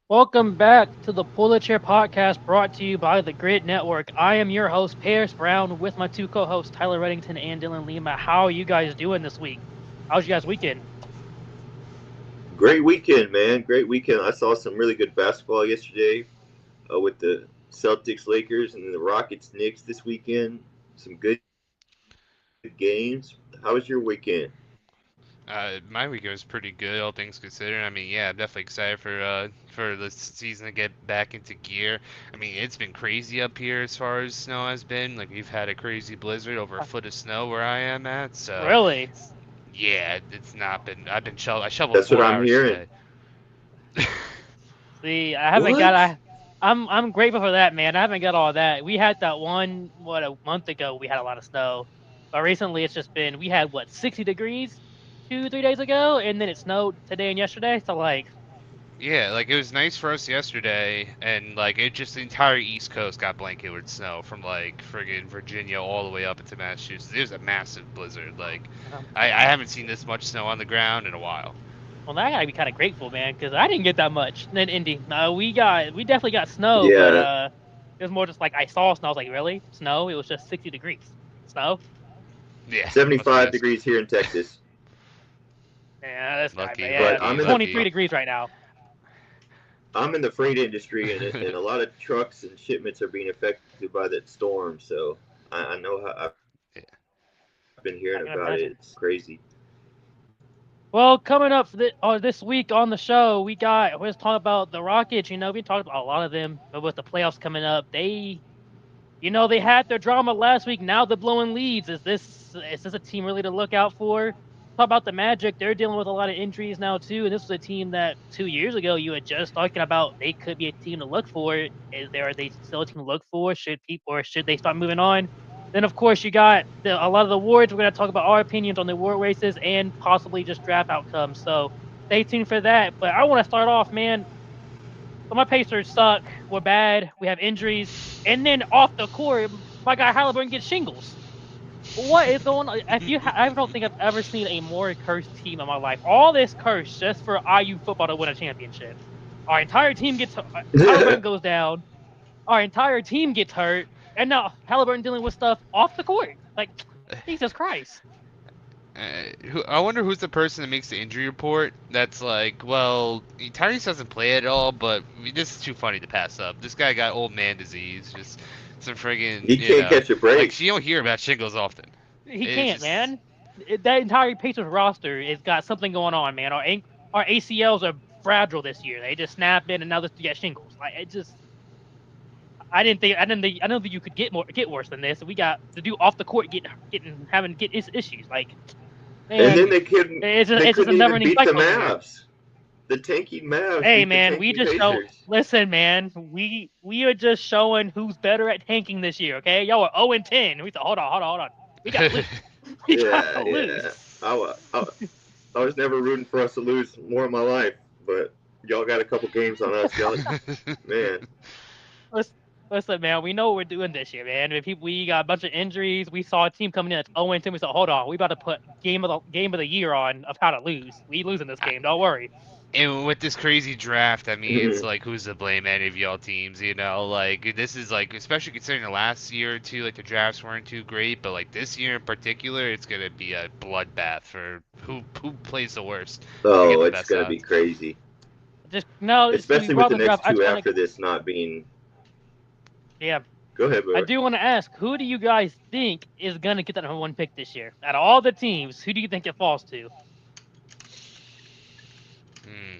Welcome back to the Pull the Chair podcast brought to you by the Grid Network. I am your host, Paris Brown, with my two co hosts, Tyler Reddington and Dylan Lima. How are you guys doing this week? How's you guys' weekend? Great weekend, man. Great weekend. I saw some really good basketball yesterday with the Celtics, Lakers, and the Rockets, Knicks this weekend. Some good games. How was your weekend? My weekend was pretty good, all things considered. I mean, yeah, I'm definitely excited for the season to get back into gear. I mean, it's been crazy up here as far as snow has been. Like we've had a crazy blizzard, over a foot of snow where I am at. So, Really? yeah, it's not been. I shoveled That's what four I'm hours hearing. today. See, I haven't got. What? I'm grateful for that, man. I haven't got all that. We had that one a month ago. We had a lot of snow, but recently it's just been. We had 60 degrees 2 3 days ago, and then it snowed today and yesterday. So Yeah, like it was nice for us yesterday, and like it just the entire East Coast got blanketed with snow from like friggin' Virginia all the way up into Massachusetts. It was a massive blizzard. Like um, I haven't seen this much snow on the ground in a while. well, I gotta be kind of grateful, man, because I didn't get that much in Indy. We definitely got snow, but Yeah, it was more just like I saw snow. I was like, really, snow? It was just 60 degrees. Snow? Yeah, must be 75 nice. degrees here in Texas. Yeah, this guy, man. Lucky, Yeah, But lucky, I'm it's in the 23 lucky. degrees right now. I'm in the freight industry, and a lot of trucks and shipments are being affected by that storm. So I know how I've been hearing about it. It's crazy. I can imagine. Well, coming up for this week on the show, we're just talking about the Rockets. We talked about a lot of them, but with the playoffs coming up, they had their drama last week. Now they're blowing leads. Is this a team really to look out for? Talk about the Magic. They're dealing with a lot of injuries now too, and this was a team that 2 years ago you had just talking about they could be a team to look for. Are they still a team to look for? Should they start moving on? Then of course you got a lot of the awards. We're going to talk about our opinions on the award races and possibly just draft outcomes. So stay tuned for that. But I want to start off, man. So my Pacers suck. We're bad. We have injuries. And then off the court, my guy Halliburton gets shingles. What is going on? I don't think I've ever seen a more cursed team in my life. All this curse just for IU football to win a championship. Our entire team Halliburton goes down. Our entire team gets hurt, and now Halliburton dealing with stuff off the court. Like, Jesus Christ. I wonder who's the person that makes the injury report. That's like, well, Tyrese doesn't play at all, but this is too funny to pass up. This guy got old man disease, just some friggin', He can't catch a break. like you don't hear about shingles often. He It's can't, just, man. That entire Pacers roster has got something going on, man. Our ACLs are fragile this year. They just snap in, and now you get shingles. Like it just, I don't think you could get worse than this. We got to do off the court having issues. Like, And then man, they it's just a couldn't never even ending beat the cycle over here. Mavs. The tanky Mavs Hey, beat the man, we tanky just show. Pacers. Listen, man, we are just showing who's better at tanking this year. Okay, y'all are 0-10. We said, hold on. We gotta lose. We gotta Yeah. lose. I was never rooting for us to lose more in my life, but y'all got a couple games on us. Y'all, man. Listen, listen, man, we know what we're doing this year, man. We got a bunch of injuries. We saw a team coming in that's 0-10. We said, hold on, we about to put game of the year on of how to lose. We losing this game. Don't worry. and with this crazy draft, I mean, it's like who's to blame any of y'all teams, you know? Like this is like, especially considering the last year or two, like the drafts weren't too great, but like this year in particular, it's gonna be a bloodbath for who plays the worst to get Oh, the it's best gonna out. be crazy, Just no. So you especially with brought the the draft. next two after this not being. Yeah, Go ahead, I bro. do want to ask, who do you guys think is gonna get that number one pick this year? Out of all the teams, who do you think it falls to? Hmm,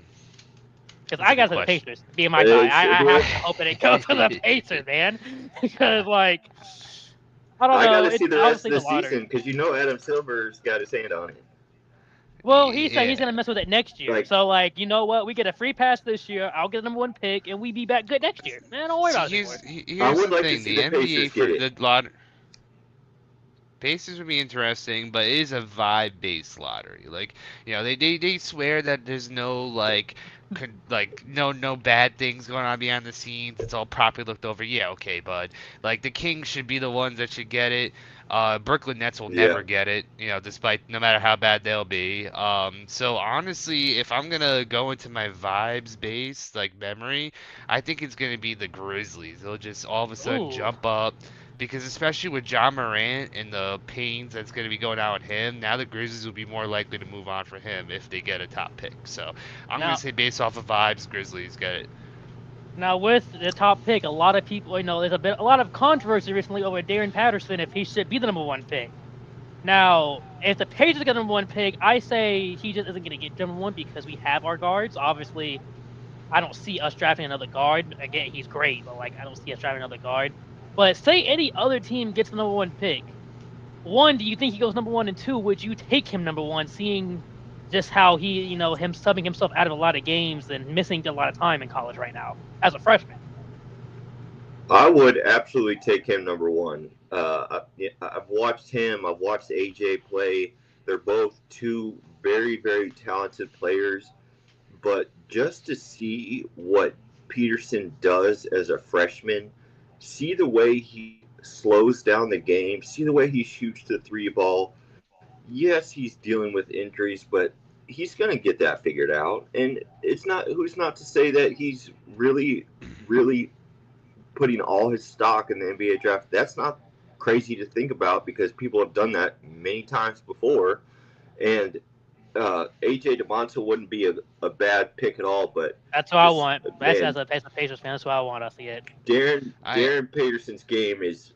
Because that's a I good got to the question. Pacers being my guy. I Well, have to hope that it goes to the Pacers, man. Because like I don't I got know, to it's see the rest obviously of the the lottery. season because Adam Silver's got his hand on it. Well, he said he's Yeah. gonna mess with it next year. Like, So like, you know what? We get a free pass this year. I'll get the number one pick, and we be back good next year. Man, don't worry See, about it anymore. I here's would the like to thing: see the the NBA Pacers get for it. the lot Pacers would be interesting, but it is a vibe-based lottery. Like, they swear that there's no like no bad things going on behind the scenes. It's all properly looked over. Yeah, okay, bud. Like the Kings should be the ones that should get it. Brooklyn Nets will Yeah. never get it, despite no matter how bad they'll be. So honestly, if I'm gonna go into my vibes based like memory, I think it's gonna be the Grizzlies. They'll just all of a sudden Ooh. jump up. Because especially with John Morant and the pains that's going to be going on with him, now the Grizzlies will be more likely to move on for him if they get a top pick. So I'm going Now, to say based off of vibes, Grizzlies get it. now with the top pick, a lot of people, there's a lot of controversy recently over Darren Patterson if he should be the number 1 pick. Now, if the Pacers get the number 1 pick, I say he just isn't going to get number 1 because we have our guards. Obviously, I don't see us drafting another guard. Again, he's great, but I don't see us drafting another guard. But say any other team gets the number 1 pick. 1, do you think he goes number 1? And 2, would you take him number 1, seeing just how he, him subbing himself out of a lot of games and missing a lot of time in college right now as a freshman? I would absolutely take him number 1. I've watched him. I've watched AJ play. They're both 2 very, very talented players. But just to see what Peterson does as a freshman, see the way he slows down the game, see the way he shoots the 3 ball. Yes, he's dealing with injuries, but he's going to get that figured out. And who's not to say that he's really, really putting all his stock in the NBA draft. That's not crazy to think about because people have done that many times before. And AJ DeMonta wouldn't be a bad pick at all, but that's what I want. As a Pacers fan, that's what I want to see it. Darren Peterson's game is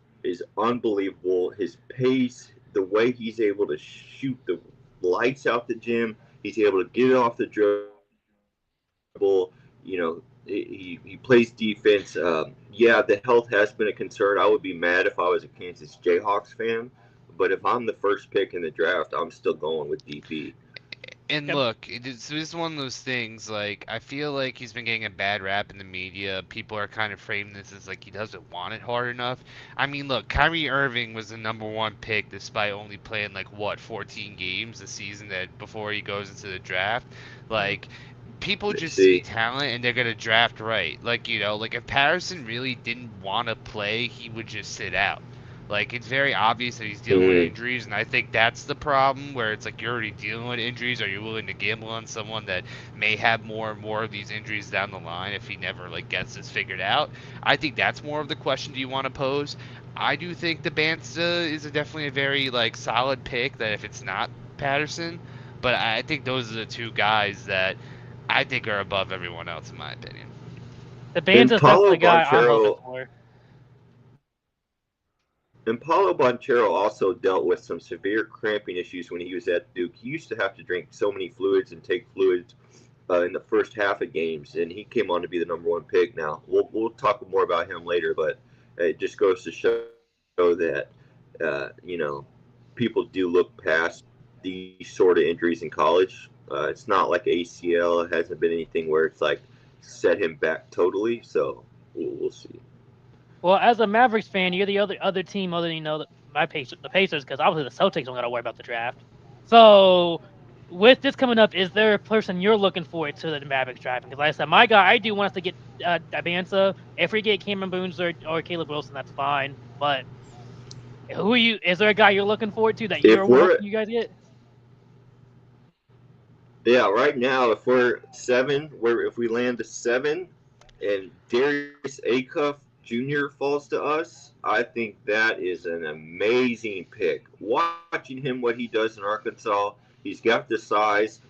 unbelievable. His pace, the way he's able to shoot the lights out the gym, he's able to get it off the dribble. He plays defense. Yeah, the health has been a concern. I would be mad if I was a Kansas Jayhawks fan, but if I'm the first pick in the draft, I'm still going with DP. And look, it's one of those things, I feel like he's been getting a bad rap in the media. People are kind of framing this as he doesn't want it hard enough. I mean, look, Kyrie Irving was the number 1 pick despite only playing, 14 games the season before he goes into the draft. People just see talent and they're going to draft right. If Patterson really didn't want to play, he would just sit out. It's very obvious that he's dealing with injuries, and I think that's the problem, where it's you're already dealing with injuries. Are you willing to gamble on someone that may have more and more of these injuries down the line if he never gets this figured out? I think that's more of the question do you want to pose. I do think the Bansta is definitely a very solid pick that if it's not Patterson, but I think those are the 2 guys that I think are above everyone else in my opinion. The Bansta's definitely the guy I'm looking for. And Paolo Banchero also dealt with some severe cramping issues when he was at Duke. He used to have to drink so many fluids and take fluids in the first half of games, and he came on to be the number 1 pick. Now, we'll talk more about him later, but it just goes to show that, people do look past these sort of injuries in college. It's not like ACL. It hasn't been anything where it's set him back totally, so we'll see. Well, as a Mavericks fan, you're the other team other than the Pacers, because obviously the Celtics don't got to worry about the draft. So, with this coming up, is there a person you're looking forward to the Mavericks drafting? Because like I said, my guy, I do want us to get Bansa. If we get Cameron Boones or Caleb Wilson, that's fine. But is there a guy you're looking forward to that you guys get? Yeah, right now, if we're 7, if we land to 7, and Darius Acuff Jr. falls to us, I think that is an amazing pick. Watching him, what he does in Arkansas, he's got the size,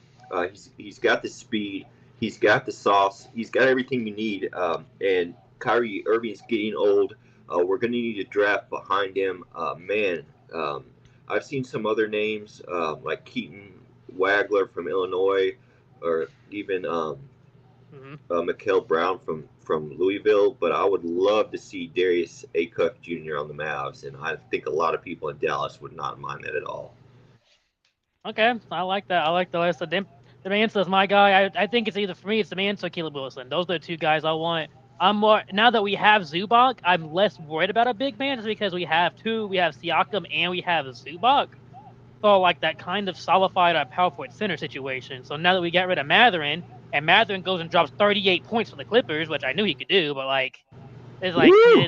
he's got the speed, he's got the sauce, he's got everything you need. And Kyrie Irving's getting old. We're going to need to draft behind him. I've seen some other names like Keaton Wagler from Illinois, or even Mikael Brown from Louisville, but I would love to see Darius Acuff Jr. on the Mavs, and I think a lot of people in Dallas would not mind that at all. Okay, I like that. I like the list. The Mansa is my guy. I think it's either for me, it's the Mansa or Caleb Wilson. Those are the 2 guys I want. I'm more now that we have Zubac, I'm less worried about a big man just because we have Siakam and we have Zubac. So that kind of solidified our power forward center situation. So now that we got rid of Mathurin, and Mathurin goes and drops 38 points for the Clippers, which I knew he could do, but like, it's like Woo!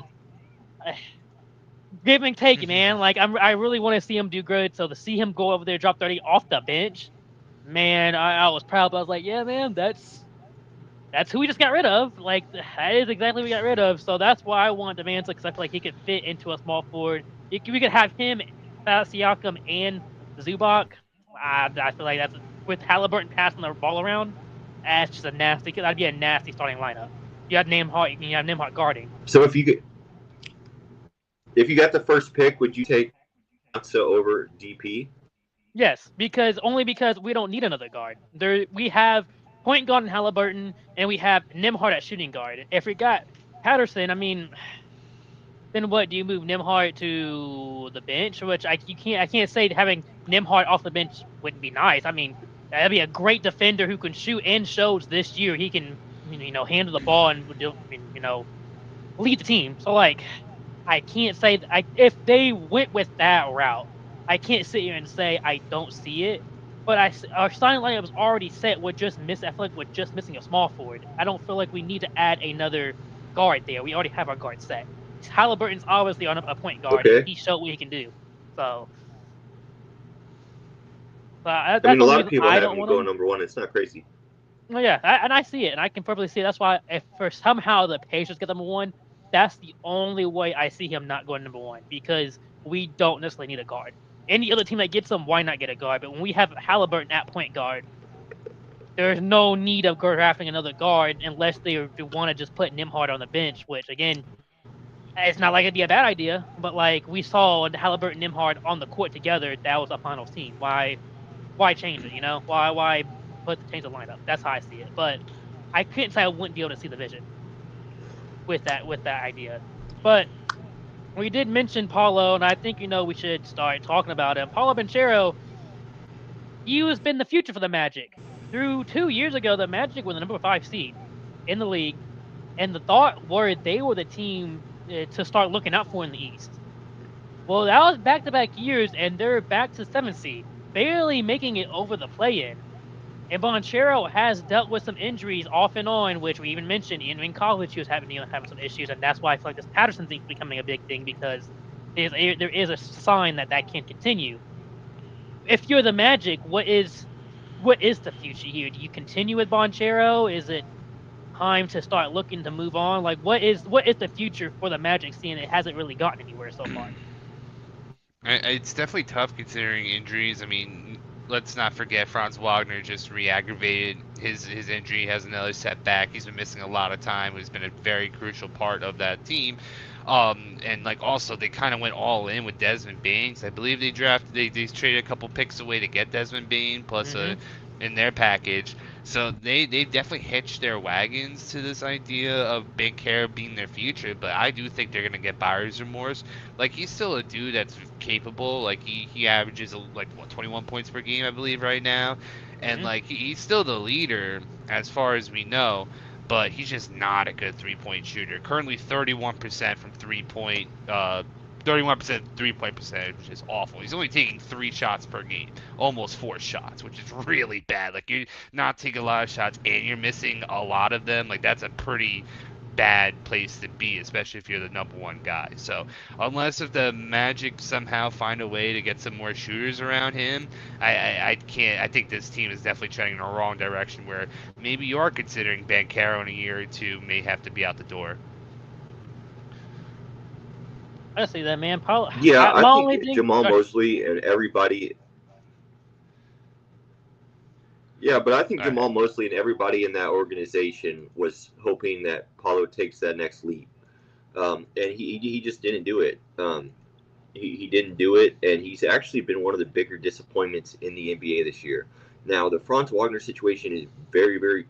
give and take, man. Like I really want to see him do good. So to see him go over there, drop 30 off the bench, man, I was proud. But I was like, yeah, man, that's who we just got rid of. Like that is exactly what we got rid of. So that's why I want Demanza, because I feel like he could fit into a small forward. We could have him, Siakam, and Zubac. I feel like that's with Halliburton passing the ball around. That's just a nasty. That'd be a nasty starting lineup. You have Nembhard guarding. So if you got the first pick, would you take Demanza over DP? Yes, because we don't need another guard. We have point guard in Halliburton, and we have Nembhard at shooting guard. If we got Patterson, I mean, then what? Do you move Nembhard to the bench? Which I can't say having Nembhard off the bench wouldn't be nice. I mean, that'd be a great defender who can shoot and shows this year he can handle the ball and lead the team. So like, I can't say if they went with that route, I can't sit here and say I don't see it. But our starting lineup is already set. I feel like we're just missing a small forward. I don't feel like we need to add another guard there. We already have our guard set. Halliburton's obviously on a point guard. Okay. And he showed what he can do. So, I mean, a lot of people have him go number one. It's not crazy. Well, yeah, and I see it, and I can perfectly see it. That's why if for somehow the Pacers get number one, that's the only way I see him not going number one, because we don't necessarily need a guard. Any other team that gets him, why not get a guard? But when we have Halliburton at point guard, there's no need of drafting another guard unless they want to just put Nembhard on the bench, which, again, it's not like it'd be a bad idea. But, like, we saw Halliburton and Nembhard on the court together. That was a finals team. Why change it, Why change the lineup? That's how I see it. But I couldn't say I wouldn't be able to see the vision with that idea. But we did mention Paulo, and I think we should start talking about him. Paulo Banchero, he has been the future for the Magic. Through 2 years ago, the Magic were the number 5 seed in the league, and the thought were they were the team to start looking out for in the East. Well, that was back-to-back years, and they're back to 7th seed, barely making it over the play-in. And Banchero has dealt with some injuries off and on, which we even mentioned in college he was having some issues, and that's why I feel like this Patterson thing is becoming a big thing, because there is a sign that can't continue. If you're the Magic, what is the future here? Do you continue with Banchero? Is it time to start looking to move on? Like, what is the future for the Magic, seeing it hasn't really gotten anywhere so far? It's definitely tough considering injuries. I mean, let's not forget Franz Wagner just re-aggravated his injury. He has another setback. He's been missing a lot of time. He's been a very crucial part of that team. And like also they kind of went all in with Desmond Bane. I believe they traded a couple picks away to get Desmond Bane plus in their package. So they definitely hitched their wagons to this idea of Banchero being their future, but I do think they're gonna get buyer's remorse. Like, he's still a dude that's capable. Like, he averages 21 points per game, I believe, right now, and like he's still the leader as far as we know. But he's just not a good three-point shooter. Currently 31% from 3-point 31% three-point percentage, which is awful. He's only taking 3 shots per game, almost 4 shots, which is really bad. Like, you're not taking a lot of shots and you're missing a lot of them. Like, that's a pretty bad place to be, especially if you're the number 1 guy. So unless if the Magic somehow find a way to get some more shooters around him, I think this team is definitely trending in the wrong direction, where maybe you are considering Banchero in a year or two may have to be out the door. I see that, man. Yeah, I think Jamal Mosley and everybody. Yeah, but I think Jamal Mosley and everybody in that organization was hoping that Paulo takes that next leap, and he just didn't do it. He didn't do it, and he's actually been one of the bigger disappointments in the NBA this year. Now, the Franz Wagner situation is very, very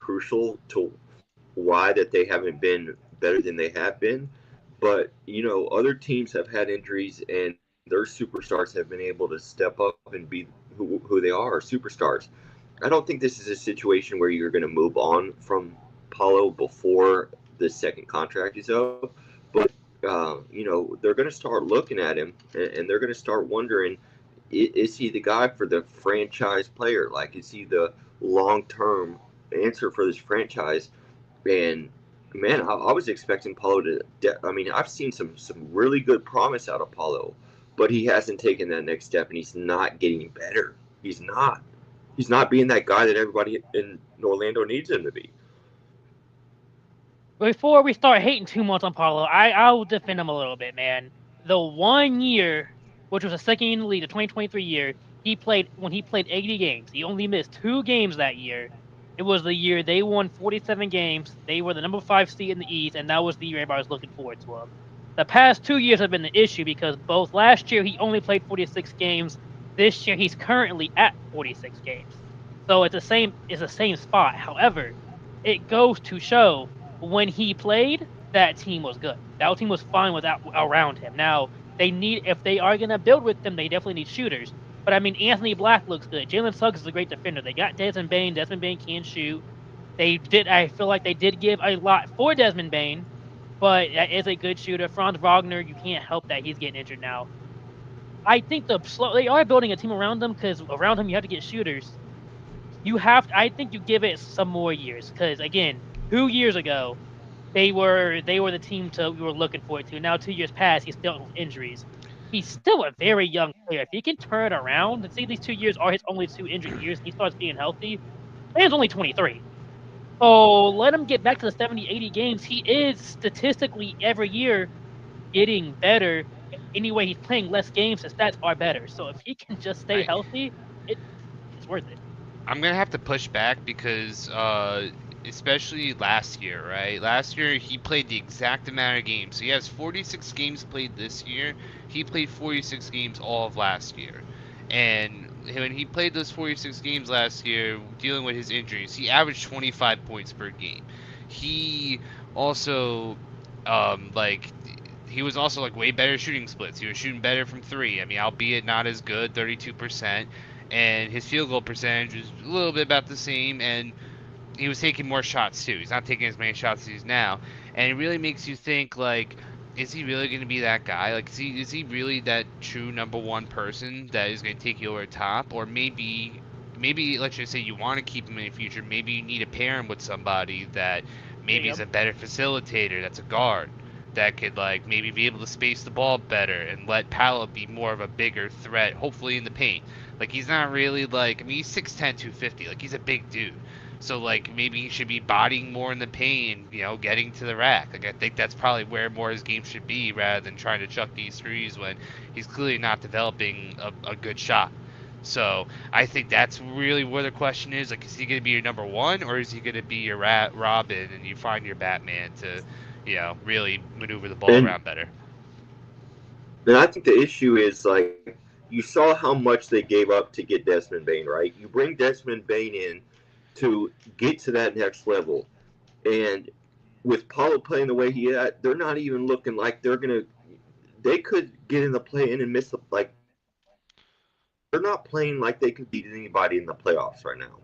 crucial to why that they haven't been better than they have been. But, other teams have had injuries, and their superstars have been able to step up and be who they are, superstars. I don't think this is a situation where you're going to move on from Paulo before the second contract is up. But, they're going to start looking at him, and they're going to start wondering, is he the guy for the franchise player? Like, is he the long-term answer for this franchise. And man, I was expecting Paulo to. I mean, I've seen some really good promise out of Paulo, but he hasn't taken that next step, and he's not getting better. He's not. He's not being that guy that everybody in Orlando needs him to be. Before we start hating too much on Paulo, I will defend him a little bit, man. The 1 year, which was a second in the league, the 2023 year, when he played 80 games. He only missed 2 games that year. It was the year they won 47 games. They were the number 5 seed in the East, and that was the year everybody was looking forward to him. The past 2 years have been the issue because both last year he only played 46 games. This year he's currently at 46 games. So it's the same spot. However, it goes to show when he played, that team was good. That team was fine around him. Now, if they are going to build with them, they definitely need shooters. But I mean, Anthony Black looks good. Jalen Suggs is a great defender. They got Desmond Bane. Desmond Bane can shoot. I feel like they did give a lot for Desmond Bane, but that is a good shooter. Franz Wagner, you can't help that he's getting injured now. I think they are building a team around them because around him you have to get shooters. I think you give it some more years because again, 2 years ago, they were the team we were looking forward to. Now 2 years past, he's still with injuries. He's still a very young player. If he can turn it around, and see these 2 years are his only 2 injured years, and he starts being healthy, man's only 23. So let him get back to the 70, 80 games. He is statistically every year getting better. Anyway, he's playing less games, his stats are better. So if he can just stay healthy, it's worth it. I'm gonna have to push back because especially last year, right? Last year he played the exact amount of games. So he has 46 games played this year. He played 46 games all of last year. And when he played those 46 games last year, dealing with his injuries, he averaged 25 points per game. He also he was also like way better shooting splits. He was shooting better from 3. I mean, albeit not as good, 32%. And his field goal percentage was a little bit about the same, and he was taking more shots too. He's not taking as many shots as he's now, and it really makes you think, like, is he really going to be that guy? Like, is he really that true number 1 person that is going to take you over the top? Or maybe let's just say you want to keep him in the future. Maybe you need to pair him with somebody that maybe is a better facilitator, that's a guard, that could like maybe be able to space the ball better and let Paolo be more of a bigger threat, hopefully in the paint. Like, he's not really like, I mean, he's 6'10", 250. Like, he's a big dude. So, like, maybe he should be bodying more in the paint, you know, getting to the rack. Like, I think that's probably where more his game should be rather than trying to chuck these threes when he's clearly not developing a good shot. So, I think that's really where the question is. Like, is he going to be your number 1 or is he going to be your Robin and you find your Batman to, you know, really maneuver the ball around better? And I think the issue is, like, you saw how much they gave up to get Desmond Bane, right? You bring Desmond Bane in to get to that next level. And with Paulo playing the way he had, they're not even looking like they could get in the play-in and miss they're not playing like they could beat anybody in the playoffs right now.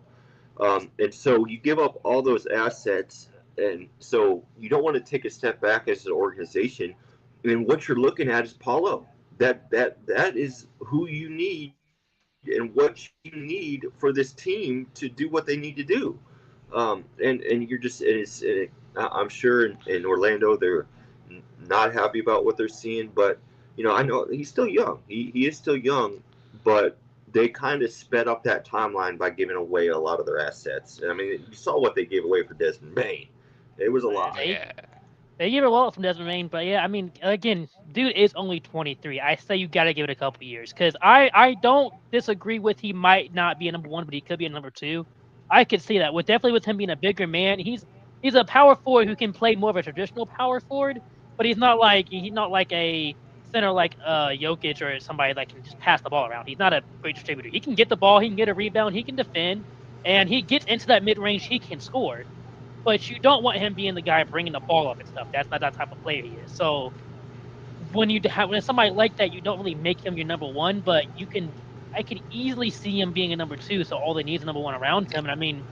And so you give up all those assets, and so you don't want to take a step back as an organization. And what you're looking at is Paulo. That is who you need and what you need for this team to do what they need to do. And you're just, I'm sure in Orlando they're not happy about what they're seeing, but you know, I know he's still young. He is still young, but they kind of sped up that timeline by giving away a lot of their assets. I mean, you saw what they gave away for Desmond Bane. It was a lot. Yeah. They give it a lot from Desmond Bane, but yeah, I mean, again, dude is only 23. I say you got to give it a couple years because I don't disagree with he might not be a number 1, but he could be a number 2. I could see that. Definitely with him being a bigger man, he's a power forward who can play more of a traditional power forward, but he's not like a center like Jokic or somebody that can just pass the ball around. He's not a great distributor. He can get the ball, he can get a rebound, he can defend, and he gets into that mid range. He can score. But you don't want him being the guy bringing the ball up and stuff. That's not that type of player he is. So when somebody like that, you don't really make him your number 1, but I can easily see him being a number 2. So all they need is a number 1 around him. And I mean,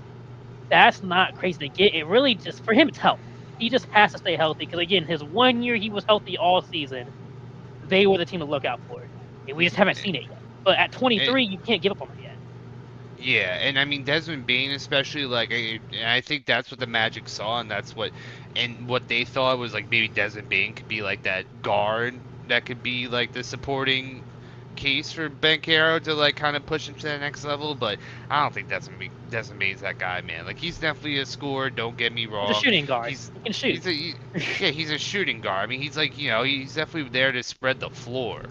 that's not crazy to get. It really just, for him, it's health. He just has to stay healthy because again, his 1 year he was healthy all season. They were the team to look out for, and we just haven't seen it yet. But at 23, you can't give up on it yet. Yeah, and I mean Desmond Bain especially, like I think that's what the Magic saw, and what they thought was like maybe Desmond Bain could be like that guard that could be like the supporting case for Banchero to like kind of push him to the next level, but I don't think Desmond Bain's that guy, man. Like he's definitely a scorer. Don't get me He's a wrong. shooting guard. He's He can shoot. he's a he, yeah, he's a shooting guard. I mean, he's like he's definitely there to spread the floor. Mhm.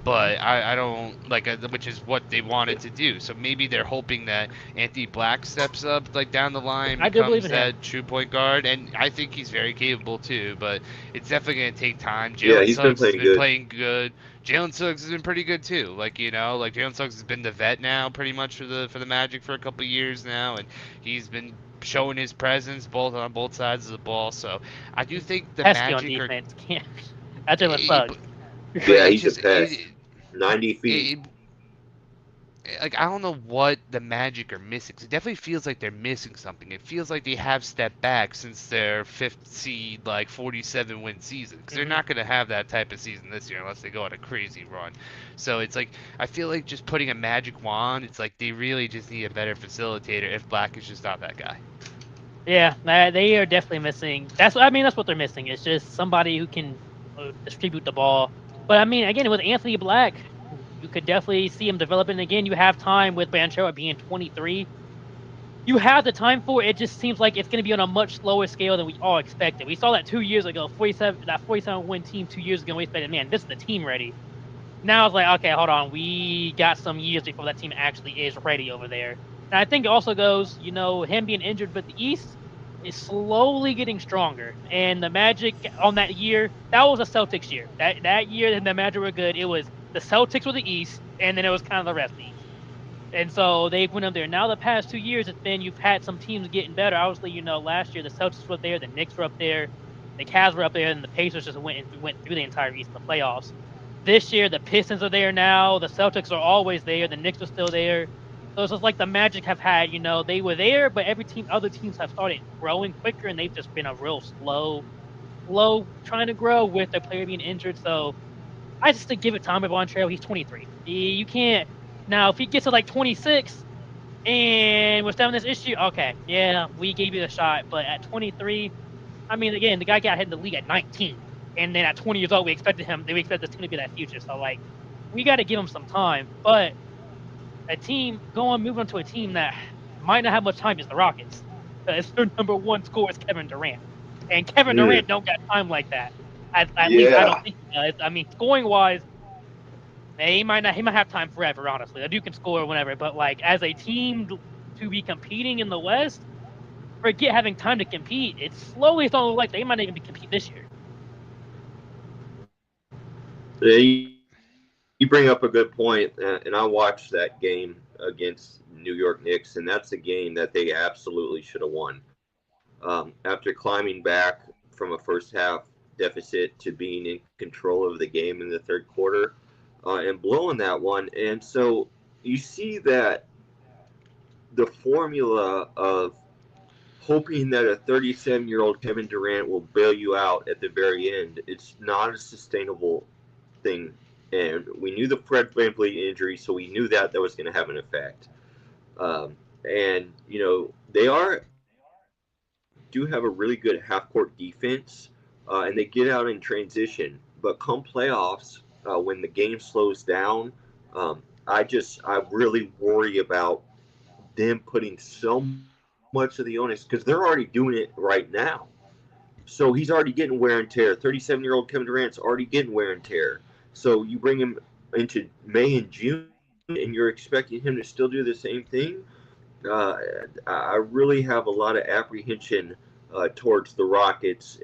But I don't like, which is what they wanted to do. So maybe they're hoping that Anthony Black steps up like down the line, I do believe becomes in him. that true point guard, and I think he's very capable too. But it's definitely gonna take time. Yeah, Jalen he's been Suggs has playing been good. playing good. Jalen Suggs has been pretty good too. Like like Jalen Suggs has been the vet now, pretty much for the Magic for a couple of years now, and he's been showing his presence both on both sides of the ball. So I do think the Pesky on Magic are. defense. Can't. That's Jalen It, Suggs. but, Yeah, it's he's a just pest. 90 feet. it, like I don't know what the Magic are missing. It definitely feels like they're missing something. It feels like they have stepped back since their fifth seed, like 47 win season. Because they're Hmm. not going to have that type of season this year unless they go on a crazy run. So it's like I feel like just putting a magic wand. It's like they really just need a better facilitator. If Black is just not that guy. Yeah, they are definitely missing. That's what they're missing. It's just somebody who can distribute the ball. But I mean, again, with Anthony Black, you could definitely see him developing. Again, you have time with Banchero being 23. You have the time for it. It just seems like it's going to be on a much slower scale than we all expected. We saw that 2 years ago, 47 win team 2 years ago. We expected, man, this is the team ready. Now it's like, okay, hold on, we got some years before that team actually is ready over there. And I think it also goes, him being injured, but the East is slowly getting stronger. And the Magic on that year, that was a Celtics year. That year, the Magic were good. It was the Celtics were the East, and then it was kind of the rest of the East. And so they went up there. Now the past 2 years, it's been you've had some teams getting better. Obviously, last year the Celtics were up there, the Knicks were up there, the Cavs were up there, and the Pacers just went through the entire East in the playoffs. This year, the Pistons are there now. The Celtics are always there. The Knicks are still there. So it's just like the Magic have had, they were there, but other teams have started growing quicker, and they've just been a real slow trying to grow with their player being injured. So I just think give it time with Montrell. He's 23. You can't now if he gets to like 26 and we're having this issue. Okay, yeah, we gave you a shot, but at 23, I mean, again, the guy got hit in the league at 19, and then at 20 years old, we expect this team to be that future. So like, we got to give him some time. But moving on to a team that might not have much time is the Rockets. Because their number one scorer is Kevin Durant, and Kevin Mm, Durant don't got time like that. At least I don't yeah. think he does. I mean, scoring wise, he might have time forever. Honestly, the dude can score whenever. But like as a team to be competing in the West, forget having time to compete. It's slowly starting to look like they might not even be compete this year. Yeah, you bring up a good point, and I watched that game against New York Knicks, and that's a game that they absolutely should have won. After climbing back from a first half deficit to being in control of the game in the third quarter and blowing that one. And so you see that the formula of hoping that a 37-year-old Kevin Durant will bail you out at the very end, it's not a sustainable thing. And we knew the Fred VanVleet injury, so we knew that was going to have an effect. And they do have a really good half court defense, and they get out in transition. But come playoffs, when the game slows down, I really worry about them putting so much of the onus because they're already doing it right now. So he's already getting wear and tear. 37-year-old Kevin Durant's already getting wear and tear. So you bring him into May and June, and you're expecting him to still do the same thing. uh, I really have a lot of apprehension towards the Rockets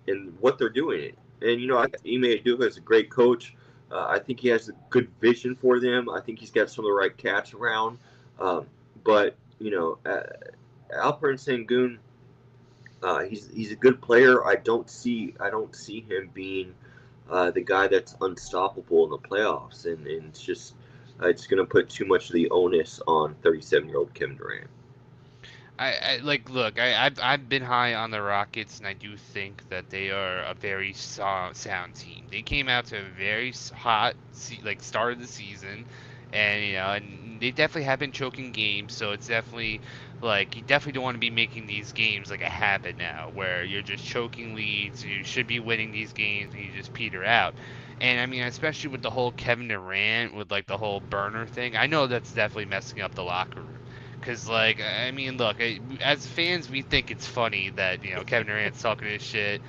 and what they're doing. And I think Ime Udoka is a great coach. I think he has a good vision for them. I think he's got some of the right cats around. But Alperen Sengun, he's a good player. I don't see him being the guy that's unstoppable in the playoffs, and it's just it's going to put too much of the onus on 37-year-old Kevin Durant. I like look. I've been high on the Rockets, and I do think that they are a very sound team. They came out to a very hot start of the season, And and they definitely have been choking games, so it's definitely like you definitely don't want to be making these games like a habit now, where you're just choking leads. You should be winning these games, and you just peter out. And I mean, especially with the whole Kevin Durant with like the whole burner thing, I know that's definitely messing up the locker room. Cause like I mean, look, as fans, we think it's funny that Kevin Durant's talking his shit,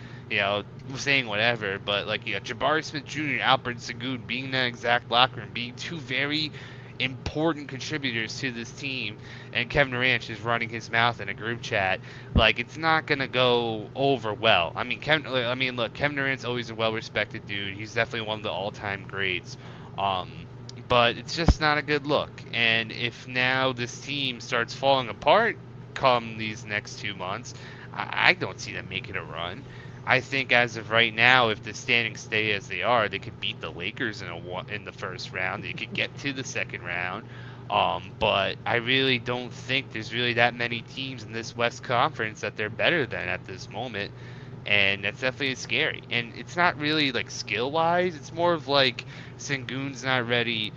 saying whatever. But like Jabari Smith Jr., Alperen Sengun being in that exact locker room, being two very important contributors to this team, and Kevin Durant just running his mouth in a group chat, like it's not gonna go over well. I mean, look, Kevin Durant's always a well-respected dude. He's definitely one of the all-time greats. But it's just not a good look. And if now this team starts falling apart come these next 2 months, I don't see them making a run. I think as of right now, if the standings stay as they are, they could beat the Lakers in the first round. They could get to the second round. But I really don't think there's really that many teams in this West Conference that they're better than at this moment. And that's definitely scary. And it's not really like skill-wise. It's more of like Sengun's not ready.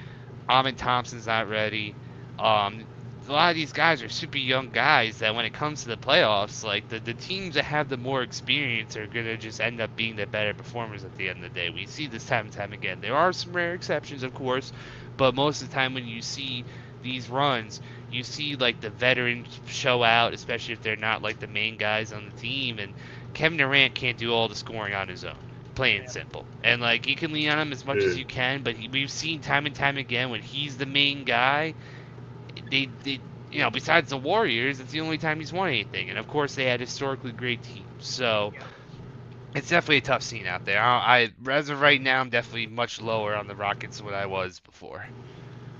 Amin Thompson's not ready. A lot of these guys are super young guys that when it comes to the playoffs, like the teams that have the more experience are going to just end up being the better performers at the end of the day. We see this time and time again. There are some rare exceptions, of course, but most of the time when you see these runs, you see like the veterans show out, especially if they're not like the main guys on the team. And Kevin Durant can't do all the scoring on his own. Plain simple. And like you can lean on him as much as you can, but we've seen time and time again when he's the main guy, they besides the Warriors, it's the only time he's won anything. And of course they had historically great teams. So it's definitely a tough scene out there. As of right now, I'm definitely much lower on the Rockets than what I was before.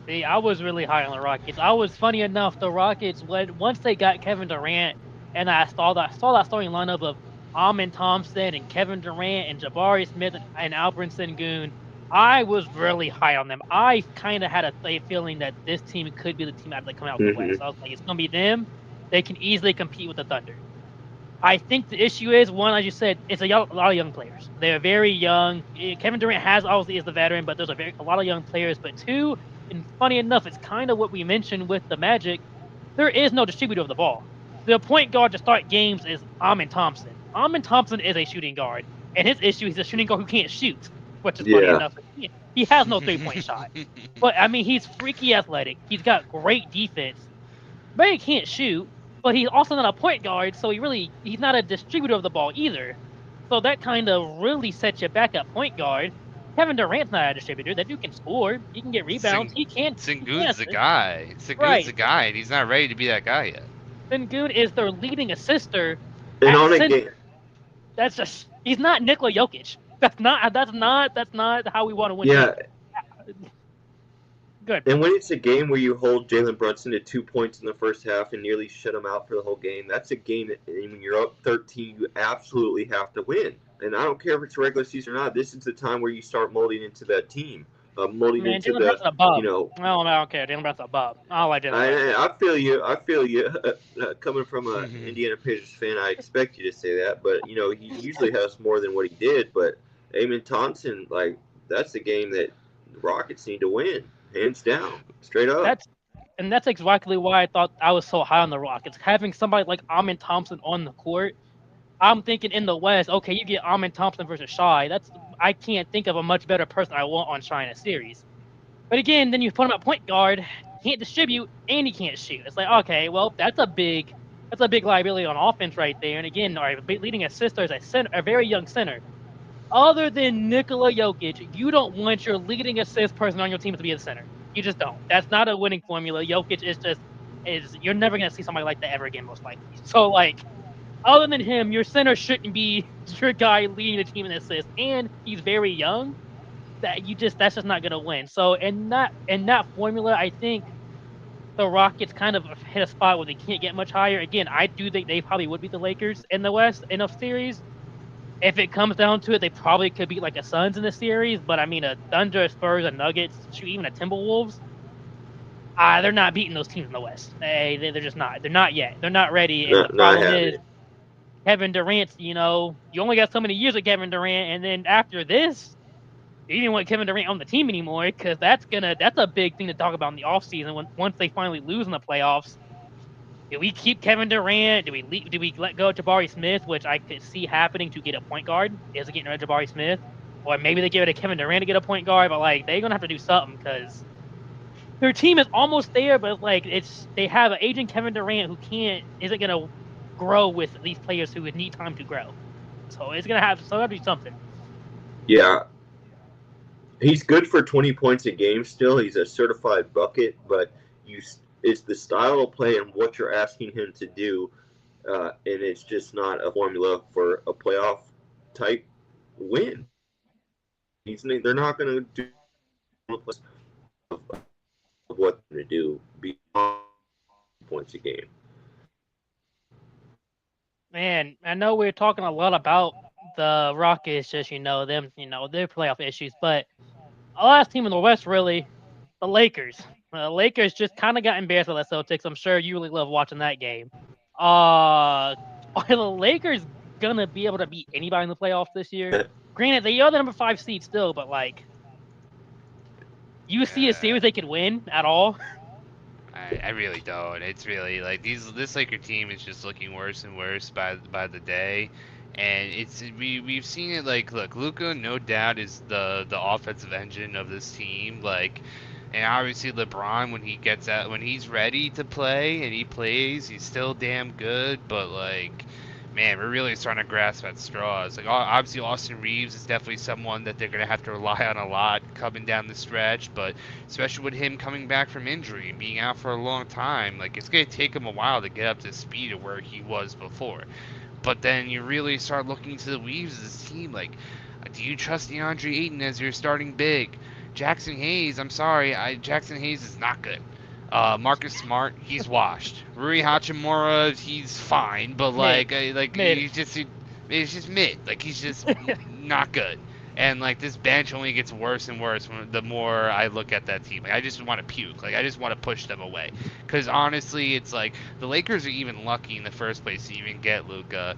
See, I was really high on the Rockets. Funny enough, the Rockets, once they got Kevin Durant, and I saw that starting lineup of Amin Thompson and Kevin Durant and Jabari Smith and Alperen Sengun, I was really high on them. I kind of had a feeling that this team could be the team after they come out of the West. I was like, it's going to be them. They can easily compete with the Thunder. I think the issue is, one, as you said, it's a lot of young players. They're very young. Kevin Durant obviously is the veteran, but there's a lot of young players. But two, and funny enough, it's kind of what we mentioned with the Magic. There is no distributor of the ball. The point guard to start games is Amin Thompson. Amin Thompson is a shooting guard, and his issue, he's a shooting guard who can't shoot, which is funny enough. He has no three-point shot. But, I mean, he's freaky athletic. He's got great defense, but he can't shoot. But he's also not a point guard, so he's not a distributor of the ball either. So that kind of really sets you back at point guard. Kevin Durant's not a distributor. That dude can score. He can get rebounds. Sengun's the guy. Sengun's the guy, and he's not ready to be that guy yet. Sengun is their leading assister. And on a game. That's just, he's not Nikola Jokic. That's not how we want to win. Yeah. Good. And when it's a game where you hold Jalen Brunson to 2 points in the first half and nearly shut him out for the whole game, that's a game that when you're up 13, you absolutely have to win. And I don't care if it's regular season or not. This is the time where you start molding into that team. I don't care. Jalen Brunson's a bub. I don't like Jalen Brunson. I feel you. Coming from an Indiana Pacers fan, I expect you to say that. But, he usually has more than what he did. But Amin Thompson, that's the game that the Rockets need to win. Hands down. Straight up. That's exactly why I thought I was so high on the Rockets. Having somebody like Amin Thompson on the court, I'm thinking in the West, okay, you get Amin Thompson versus Shai. I can't think of a much better person I want on Shai in a series. But again, then you put him at point guard, can't distribute, and he can't shoot. It's like, okay, well, that's a big liability on offense right there. And again, our leading assister is a very young center. Other than Nikola Jokic, you don't want your leading assist person on your team to be a center. You just don't. That's not a winning formula. Jokic you're never going to see somebody like that ever again, most likely. So, other than him, your center shouldn't be your guy leading the team in assists. And he's very young. That's just not going to win. So, in that formula, I think the Rockets kind of hit a spot where they can't get much higher. Again, I do think they probably would beat the Lakers in the West in a series. If it comes down to it, they probably could beat a Suns in the series. But, I mean, a Thunder, Spurs, a Nuggets, even a Timberwolves, they're not beating those teams in the West. They're just not. They're not yet. They're not ready. And the problem is, Kevin Durant, you only got so many years with Kevin Durant. And then after this, you didn't want Kevin Durant on the team anymore because that's a big thing to talk about in the offseason once they finally lose in the playoffs. Do we keep Kevin Durant? Do we let go of Jabari Smith, which I could see happening to get a point guard? Is it getting rid of Jabari Smith? Or maybe they give it to Kevin Durant to get a point guard, but like they're gonna have to do something because their team is almost there, but like they have an aging Kevin Durant who isn't gonna grow with these players who would need time to grow. So it's gonna have to be something. Yeah. He's good for 20 points a game still. He's a certified bucket, but it's the style of play and what you're asking him to do, and it's just not a formula for a playoff type win. They're not going to do what they're going to do beyond points a game. Man, I know we're talking a lot about the Rockets, just their playoff issues, but the last team in the West, really, the Lakers. The Lakers just kind of got embarrassed by the Celtics. I'm sure you really love watching that game. Are the Lakers gonna be able to beat anybody in the playoffs this year? Granted, they are the number 5 seed still, but like, you see a series they could win at all? I really don't. It's really like this Laker team is just looking worse and worse by the day. And we've seen it. Like, look, Luka no doubt is the offensive engine of this team. Like, and obviously LeBron when he's ready to play and he plays, he's still damn good. But like, man, we're really starting to grasp at straws. Like, obviously Austin Reeves is definitely someone that they're gonna have to rely on a lot coming down the stretch. But especially with him coming back from injury and being out for a long time, like it's gonna take him a while to get up to speed of where he was before. But then you really start looking to the weaves of this team. Like, do you trust DeAndre Ayton as your starting big? Jackson Hayes, I'm sorry, Jackson Hayes is not good. Marcus Smart, he's washed. Rui Hachimura, he's fine, but he's just mid. Like, he's just not good. And like this bench only gets worse and worse the more I look at that team. Like, I just want to puke. Like, I just want to push them away. Because honestly, it's like the Lakers are even lucky in the first place to even get Luka.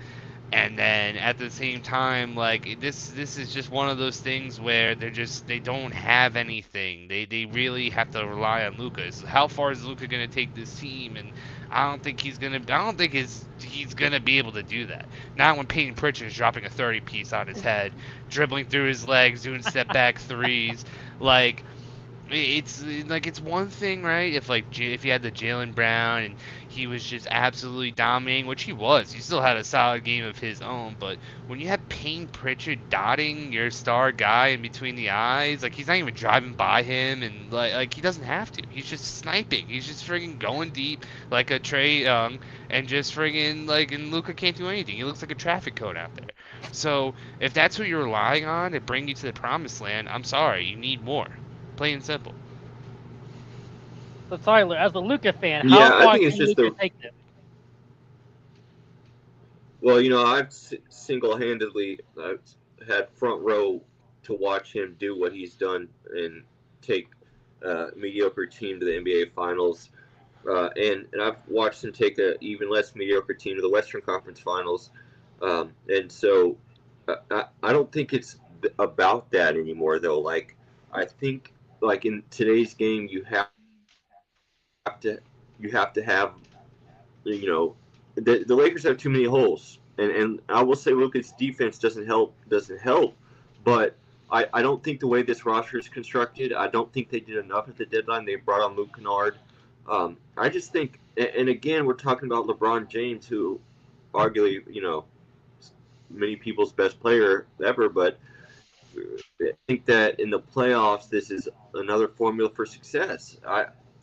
And then at the same time, like this is just one of those things where they don't have anything. They really have to rely on Luka. So how far is Luka gonna take this team? And I don't think he's gonna be able to do that. Not when Peyton Pritchard is dropping a 30-piece on his head, dribbling through his legs, doing step back threes. Like, it's one thing, right? If you had the Jaylen Brown and he was just absolutely dominating, which he was. He still had a solid game of his own. But when you have Payne Pritchard dotting your star guy in between the eyes, like he's not even driving by him, and like he doesn't have to. He's just sniping. He's just friggin' going deep like a Trae Young, and just friggin' and Luka can't do anything. He looks like a traffic cone out there. So if that's what you're relying on to bring you to the promised land, I'm sorry, you need more. Plain and simple. So Tyler, as a Luka fan, how far can Luka take them? Well, I've single-handedly had front row to watch him do what he's done and take a mediocre team to the NBA Finals. And I've watched him take an even less mediocre team to the Western Conference Finals. And so I don't think it's about that anymore, though. Like, I think, like, in today's game, you have to have, the Lakers have too many holes, and I will say Luka's defense doesn't help, but I don't think the way this roster is constructed, I don't think they did enough at the deadline. They brought on Luke Kennard. I just think, and again, we're talking about LeBron James, who arguably, many people's best player ever, but I think that in the playoffs, this is another formula for success.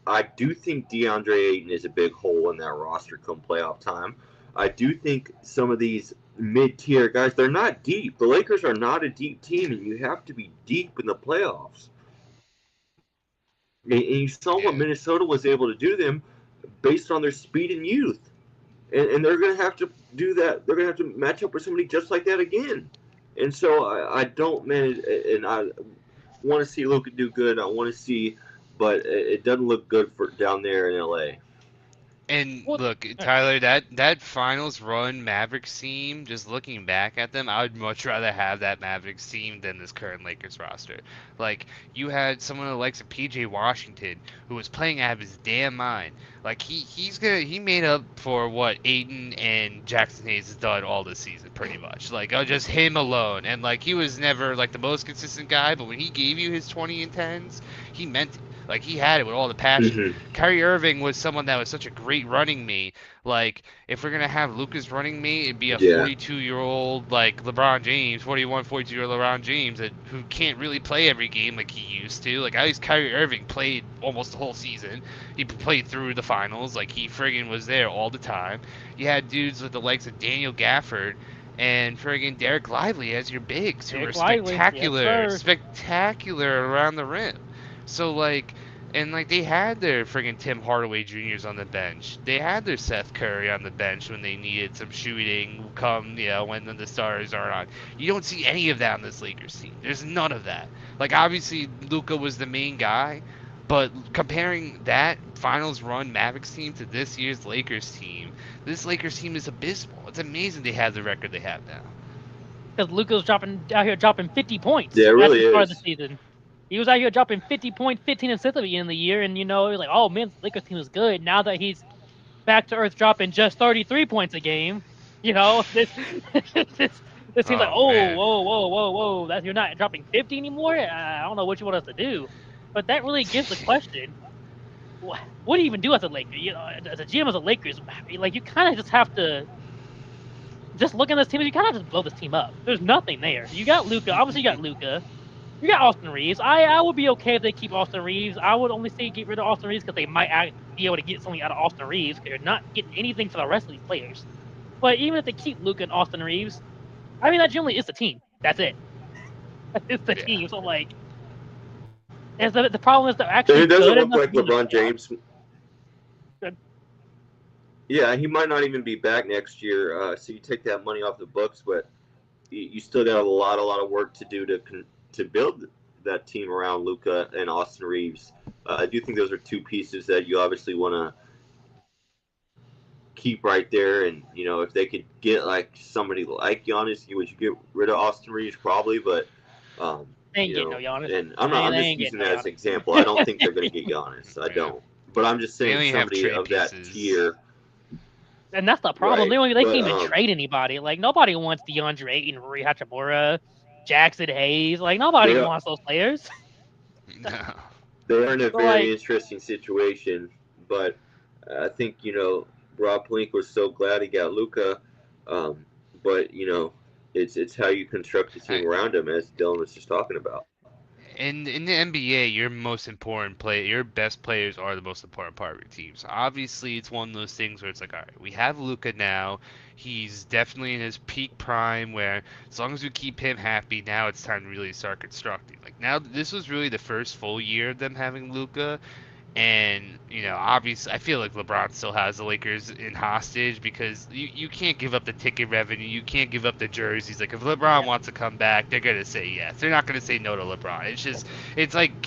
I do think DeAndre Ayton is a big hole in that roster come playoff time. I do think some of these mid-tier guys, they're not deep. The Lakers are not a deep team, and you have to be deep in the playoffs. And you saw what Minnesota was able to do them based on their speed and youth. And they're going to have to do that. They're going to have to match up with somebody just like that again. And so I don't, man, and I want to see Luka do good. I want to see, but it doesn't look good for down there in LA. And Well, look, Tyler, that finals run Mavericks team, just looking back at them, I would much rather have that Mavericks team than this current Lakers roster. Like, you had someone that likes a PJ Washington who was playing out of his damn mind. Like he made up for what Ayton and Jackson Hayes has done all this season, pretty much. Like, just him alone. And like, he was never like the most consistent guy, but when he gave you his 20 and 10s, he meant it. Like, he had it with all the passion. Mm-hmm. Kyrie Irving was someone that was such a great running mate. Like, if we're gonna have Luka's running mate, it'd be a Yeah. 42-year-old like LeBron James, 42-year-old LeBron James who can't really play every game like he used to. Like, at least Kyrie Irving played almost the whole season. He played through the finals. Like, he friggin' was there all the time. You had dudes with the likes of Daniel Gafford and friggin' Derek Lively as your bigs who were Derek Lively, spectacular, yes, sir. spectacular around the rim. So like. And like, they had their friggin' Tim Hardaway Juniors on the bench. They had their Seth Curry on the bench when they needed some shooting. When the stars aren't on. You don't see any of that on this Lakers team. There's none of that. Like, obviously Luka was the main guy, but comparing that finals run Mavericks team to this year's Lakers team, this Lakers team is abysmal. It's amazing they have the record they have now. Because Luka's out here dropping 50 points. Yeah, it really at the start is. of the season. He was out here dropping 50 points, 15 assists at the end of the year, and it was like, oh man, the Lakers team is good. Now that he's back to earth, dropping just 33 points a game, this seems like, Oh, man. whoa, that you're not dropping 50 anymore. I don't know what you want us to do, but that really gives the question: what do you even do as a Laker? As a GM, as a Lakers, like, you kind of just have to. Just look at this team, you kind of just blow this team up. There's nothing there. You got Luka. Obviously, you got Luka. You got Austin Reeves. I would be okay if they keep Austin Reeves. I would only say get rid of Austin Reeves because they might be able to get something out of Austin Reeves because you're not getting anything for the rest of these players. But even if they keep Luka and Austin Reeves, I mean, that generally is the team. That's it. It's the team. So, like, the problem is they're actually It doesn't good look like enough to LeBron James. Good. Yeah, he might not even be back next year. So you take that money off the books, but you still got a lot of work to do to build that team around Luka and Austin Reeves. I do think those are two pieces that you obviously want to keep right there. And, if they could get like somebody like Giannis, would you get rid of Austin Reeves? Probably, but They ain't getting no Giannis. and I'm just using that as an example. I don't think they're going to get Giannis. I don't. But I'm just They only saying have somebody trade of that pieces. tier. And that's the problem. Right, They can't even trade anybody. Like, nobody wants DeAndre Ayton, Rui Hachimura, Jackson Hayes. Like, nobody wants those players. No. They're in a So, very like- interesting situation, but I think Rob Pelinka was so glad he got Luka, but it's how you construct the team around him, as Dylan was just talking about. In the NBA, your most important player, your best players are the most important part of your team. So obviously, it's one of those things where it's like, all right, we have Luka now. He's definitely in his peak prime. Where as long as we keep him happy, now it's time to really start constructing. Like, now, this was really the first full year of them having Luka. And, obviously, I feel like LeBron still has the Lakers in hostage because you can't give up the ticket revenue. You can't give up the jerseys. Like, if LeBron wants to come back, they're going to say yes. They're not going to say no to LeBron. It's like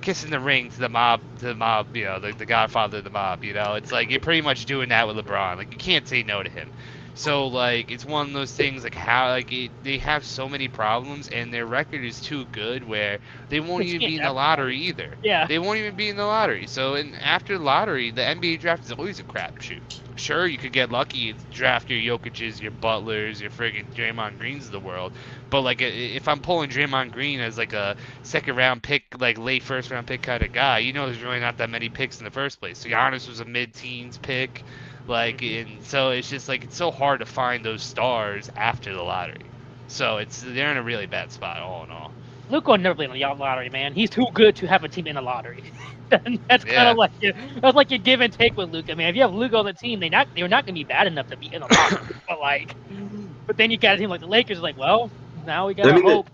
kissing the ring to the mob, the godfather of the mob, It's like you're pretty much doing that with LeBron. Like, you can't say no to him. So, like, it's one of those things, like, how, like, they have so many problems, and their record is too good where they won't even be in the lottery either. Yeah. They won't even be in the lottery. So, after the lottery, the NBA draft is always a crapshoot. Sure, you could get lucky and draft your Jokic's, your Butlers, your friggin' Draymond Greens of the world. But, like, if I'm pulling Draymond Green as, like, a second-round pick, like, late first-round pick kind of guy, there's really not that many picks in the first place. So, Giannis was a mid-teens pick. Like, and so it's just like it's so hard to find those stars after the lottery. So they're in a really bad spot, all in all. Luka will never be in the lottery, man. He's too good to have a team in the lottery. And that's kind of like your give and take with Luka, man. If you have Luka on the team, they're not going to be bad enough to be in the lottery. but then you got a team like the Lakers, like, well, now we got to hope.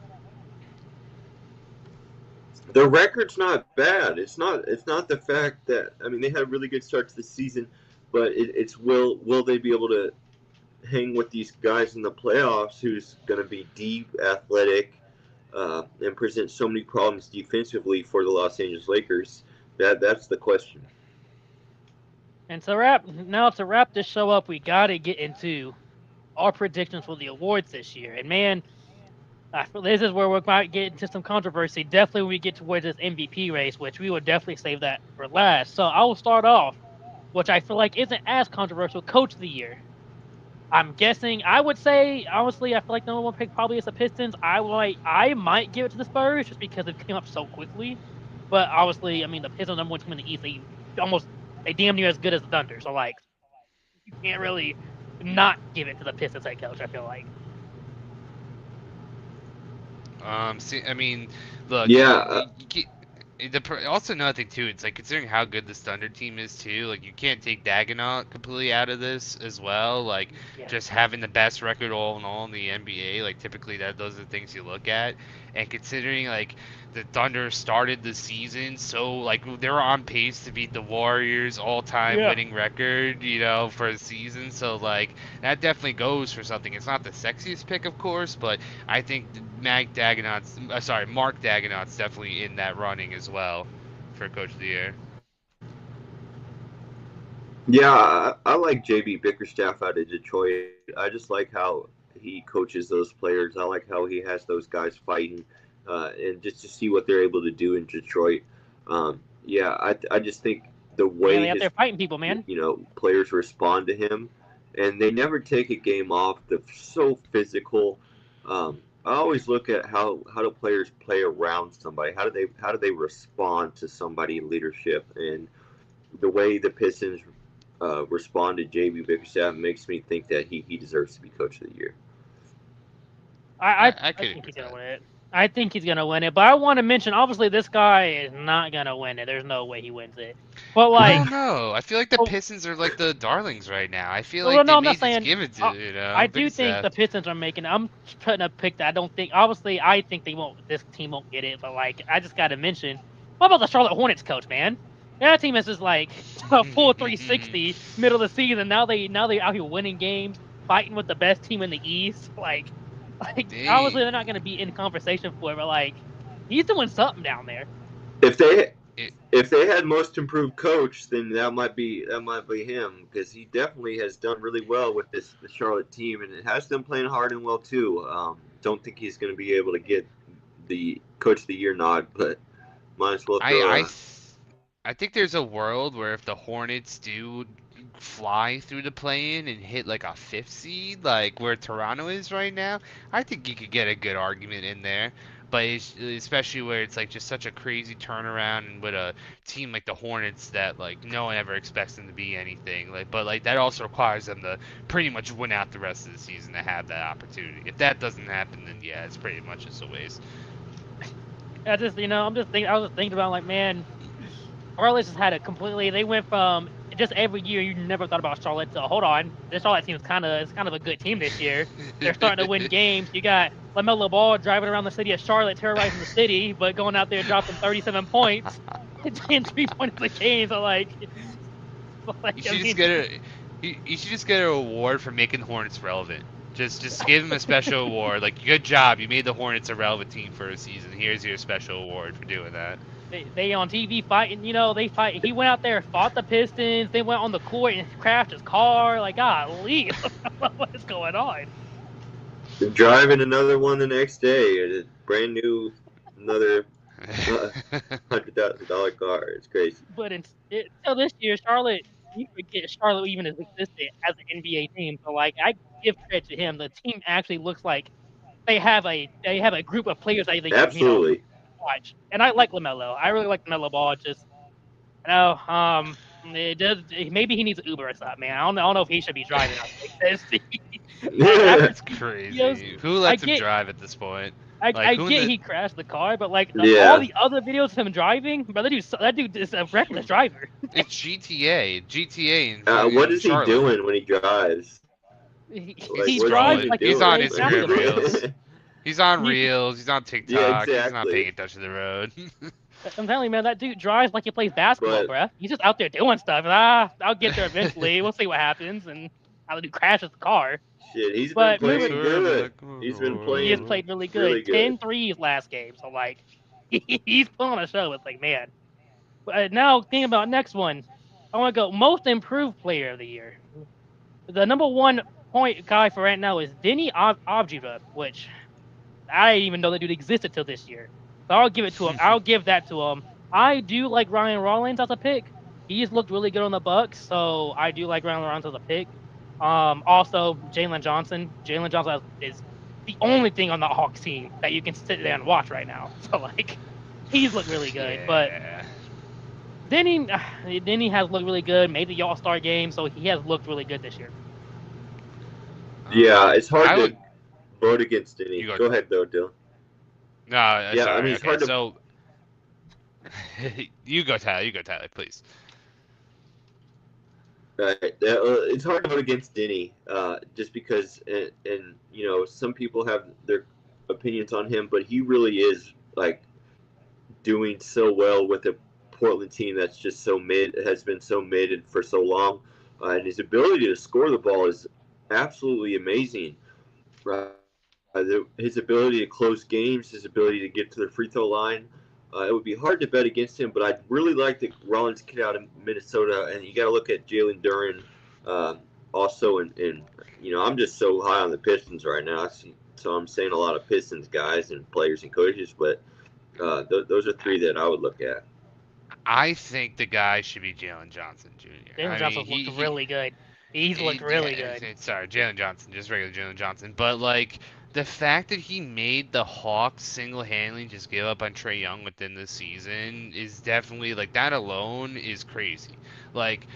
The record's not bad. It's not the fact that they had a really good start to the season. But it's will they be able to hang with these guys in the playoffs who's going to be deep, athletic, and present so many problems defensively for the Los Angeles Lakers? That's the question. And to wrap this show up, we gotta get into our predictions for the awards this year. And man, I feel this is where we might get into some controversy. Definitely when we get towards this MVP race, which we will definitely save that for last. So I will start off, which I feel like isn't as controversial, Coach of the Year. I'm guessing. I would say honestly, I feel like the number one pick probably is the Pistons. I might give it to the Spurs just because it came up so quickly. But obviously, I mean the Pistons are number one team in the East. They damn near as good as the Thunder. So like you can't really not give it to the Pistons head coach. I feel like. See, I mean, look, Yeah, also another thing too, it's like considering how good this Thunder team is too, like you can't take Dagonaut completely out of this as well. Like Yeah. just having the best record all in all in the NBA, like typically those are the things you look at. And considering like the Thunder started the season, so like they were on pace to beat the Warriors all-time Yeah. winning record, you know, for a season. So like that definitely goes for something. It's not the sexiest pick, of course, but I think Mark Dagonaut's definitely in that running as well for Coach of the Year. yeah, I like JB Bickerstaff out of Detroit. I just like how he coaches those players. I like how he has those guys fighting, and just to see what they're able to do in Detroit. Yeah, I just think the Man, way they out his there fighting people, man. players respond to him, and they never take a game off. They're so physical. I always look at how do players play around somebody. How do they respond to somebody in leadership, and the way the Pistons responded JB Bickerstaff makes me think that he deserves to be Coach of the Year. I could think agree he's with gonna that. win it. I think he's gonna win it, but I want to mention obviously this guy is not gonna win it. There's no way he wins it. But I like, don't know. I feel like the oh, Pistons are like the darlings right now. I feel well, like they no, I'm not may just saying. give it to, I, you know, I do think Bickerstaff. the Pistons are making. I'm putting a pick that I don't think. Obviously, I think they won't. This team won't get it. But like, I just got to mention. What about the Charlotte Hornets coach, man? That team is just like a full 360 middle of the season. Now they out here winning games, fighting with the best team in the East. Like obviously They, they're not going to be in conversation for it, but like he's doing something down there. If they it, if they had most improved coach, then that might be him because he definitely has done really well with the Charlotte team, and it has them playing hard and well too. Don't think he's going to be able to get the Coach of the Year nod, but might as well I, throw I, a. th- I think there's a world where if the Hornets do fly through the play-in and hit like a fifth seed, like where Toronto is right now, I think you could get a good argument in there. But especially where it's like just such a crazy turnaround and with a team like the Hornets that like no one ever expects them to be anything. Like, but like that also requires them to pretty much win out the rest of the season to have that opportunity. If that doesn't happen, then yeah, it's pretty much just a waste. I just I was just thinking about like man, Charlotte just had a completely. They went from just every year you never thought about Charlotte to hold on. This Charlotte team is kind of a good team this year. They're starting to win games. You got LaMelo Ball driving around the city of Charlotte, terrorizing the city, but going out there dropping 37 points, and 3 points a game. So You I should just mean, get a you should just get an award for making Hornets relevant. Just give him a special award. Like good job, you made the Hornets a relevant team for a season. Here's your special award for doing that. they on TV fighting. They fight. He went out there, fought the Pistons. They went on the court and crashed his car. Like, golly, what is going on? Driving another one the next day, a brand new, another $100,000 car. It's crazy. But until this year, Charlotte, you forget Charlotte even has existed as an NBA team. So like, I give credit to him. The team actually looks like they have a group of players that they can Absolutely. watch. And I like Lamelo. I really like Lamelo Ball. Just it does. Maybe he needs an Uber or something, man. I don't know if he should be driving. After That's 2 videos, crazy. Who lets him drive at this point? I Like who in get the he crashed the car, but like Yeah. all the other videos of him driving, bro, that dude is a reckless driver. It's GTA What in is he Charlotte. doing when he drives? He He's drives scrolling. like He's he's on playing Instagram basketball. Reels. He's on He- Reels. He's on TikTok. Yeah, He's not exactly. paying attention to the road. I'm telling you, man, that dude drives like he plays basketball, But- bruh. He's just out there doing stuff. I'll get there eventually. We'll see what happens, and how the dude crashes the car. Shit, he's been But playing moving- good. He's been He playing has played really good. really good. 10 threes last game, so like he's pulling a show. It's like, man. But now thinking about next one, I want to go most improved player of the year. The number 1 point guy for right now is Denny Avdiva, which I didn't even know that dude existed till this year. So I'll give it to him. I'll give that to him. I do like Ryan Rollins as a pick. He's looked really good on the Bucks, so I do like Ryan Rollins as a pick. Also Jalen Johnson. Jalen Johnson is the only thing on the Hawks team that you can sit there and watch right now. So like, he's looked really good. But Yeah. Denny has looked really good. Made the All-Star game, so he has looked really good this year. Yeah, it's hard I to would- vote against any. You go. Go ahead, though, Dylan. No, Yeah, sorry. I mean, it's Okay, hard to- so you go, Tyler. You go, Tyler, please. Right. It's hard to vote against Denny, just because, and you know, some people have their opinions on him, but he really is like doing so well with a Portland team that's just so mid, has been so mid and for so long, and his ability to score the ball is absolutely amazing. Right. His ability to close games, his ability to get to the free throw line. It would be hard to bet against him, but I'd really like the Rollins kid out in Minnesota, and you got to look at Jalen Duren also. And you know, I'm just so high on the Pistons right now, so I'm saying a lot of Pistons guys and players and coaches, but those are three that I would look at. I think the guy should be Jalen Johnson Jr. Jalen Johnson's looked really good. He's looked really good. Sorry, Jalen Johnson, just regular Jalen Johnson. But like the fact that he made the Hawks single-handedly just give up on Trae Young within the season is definitely like that alone is crazy. Like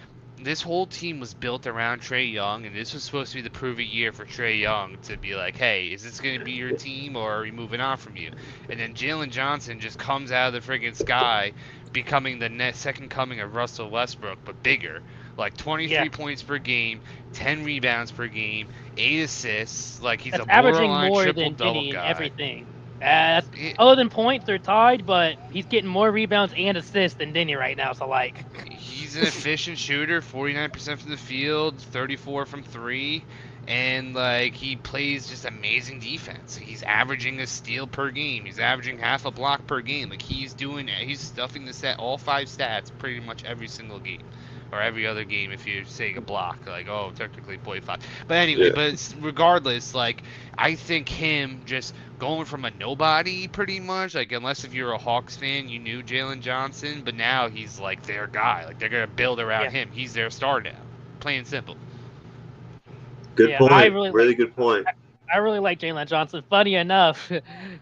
this whole team was built around Trae Young, and this was supposed to be the prove-it year for Trae Young to be like, hey, is this going to be your team, or are we moving on from you? And then Jalen Johnson just comes out of the friggin' sky, becoming the second coming of Russell Westbrook, but bigger. Like 23 points per game, 10 rebounds per game, 8 assists. Like he's That's a averaging borderline more triple than double Denny in guy. everything. Other than points, they're tied, but he's getting more rebounds and assists than Denny right now. So like, he's an efficient shooter, 49% from the field, 34 from 3, and like he plays just amazing defense. He's averaging a steal per game. He's averaging half a block per game. Like he's stuffing the set all 5 stats pretty much every single game. Or every other game if you're saying a block, like, oh, technically 0.5. But anyway, but regardless, like, I think him just going from a nobody pretty much, like, unless if you're a Hawks fan, you knew Jalen Johnson, but now he's, like, their guy. Like, they're going to build around him. He's their star now. Plain and simple. Good point. Really good point. I really like Jalen Johnson. Funny enough,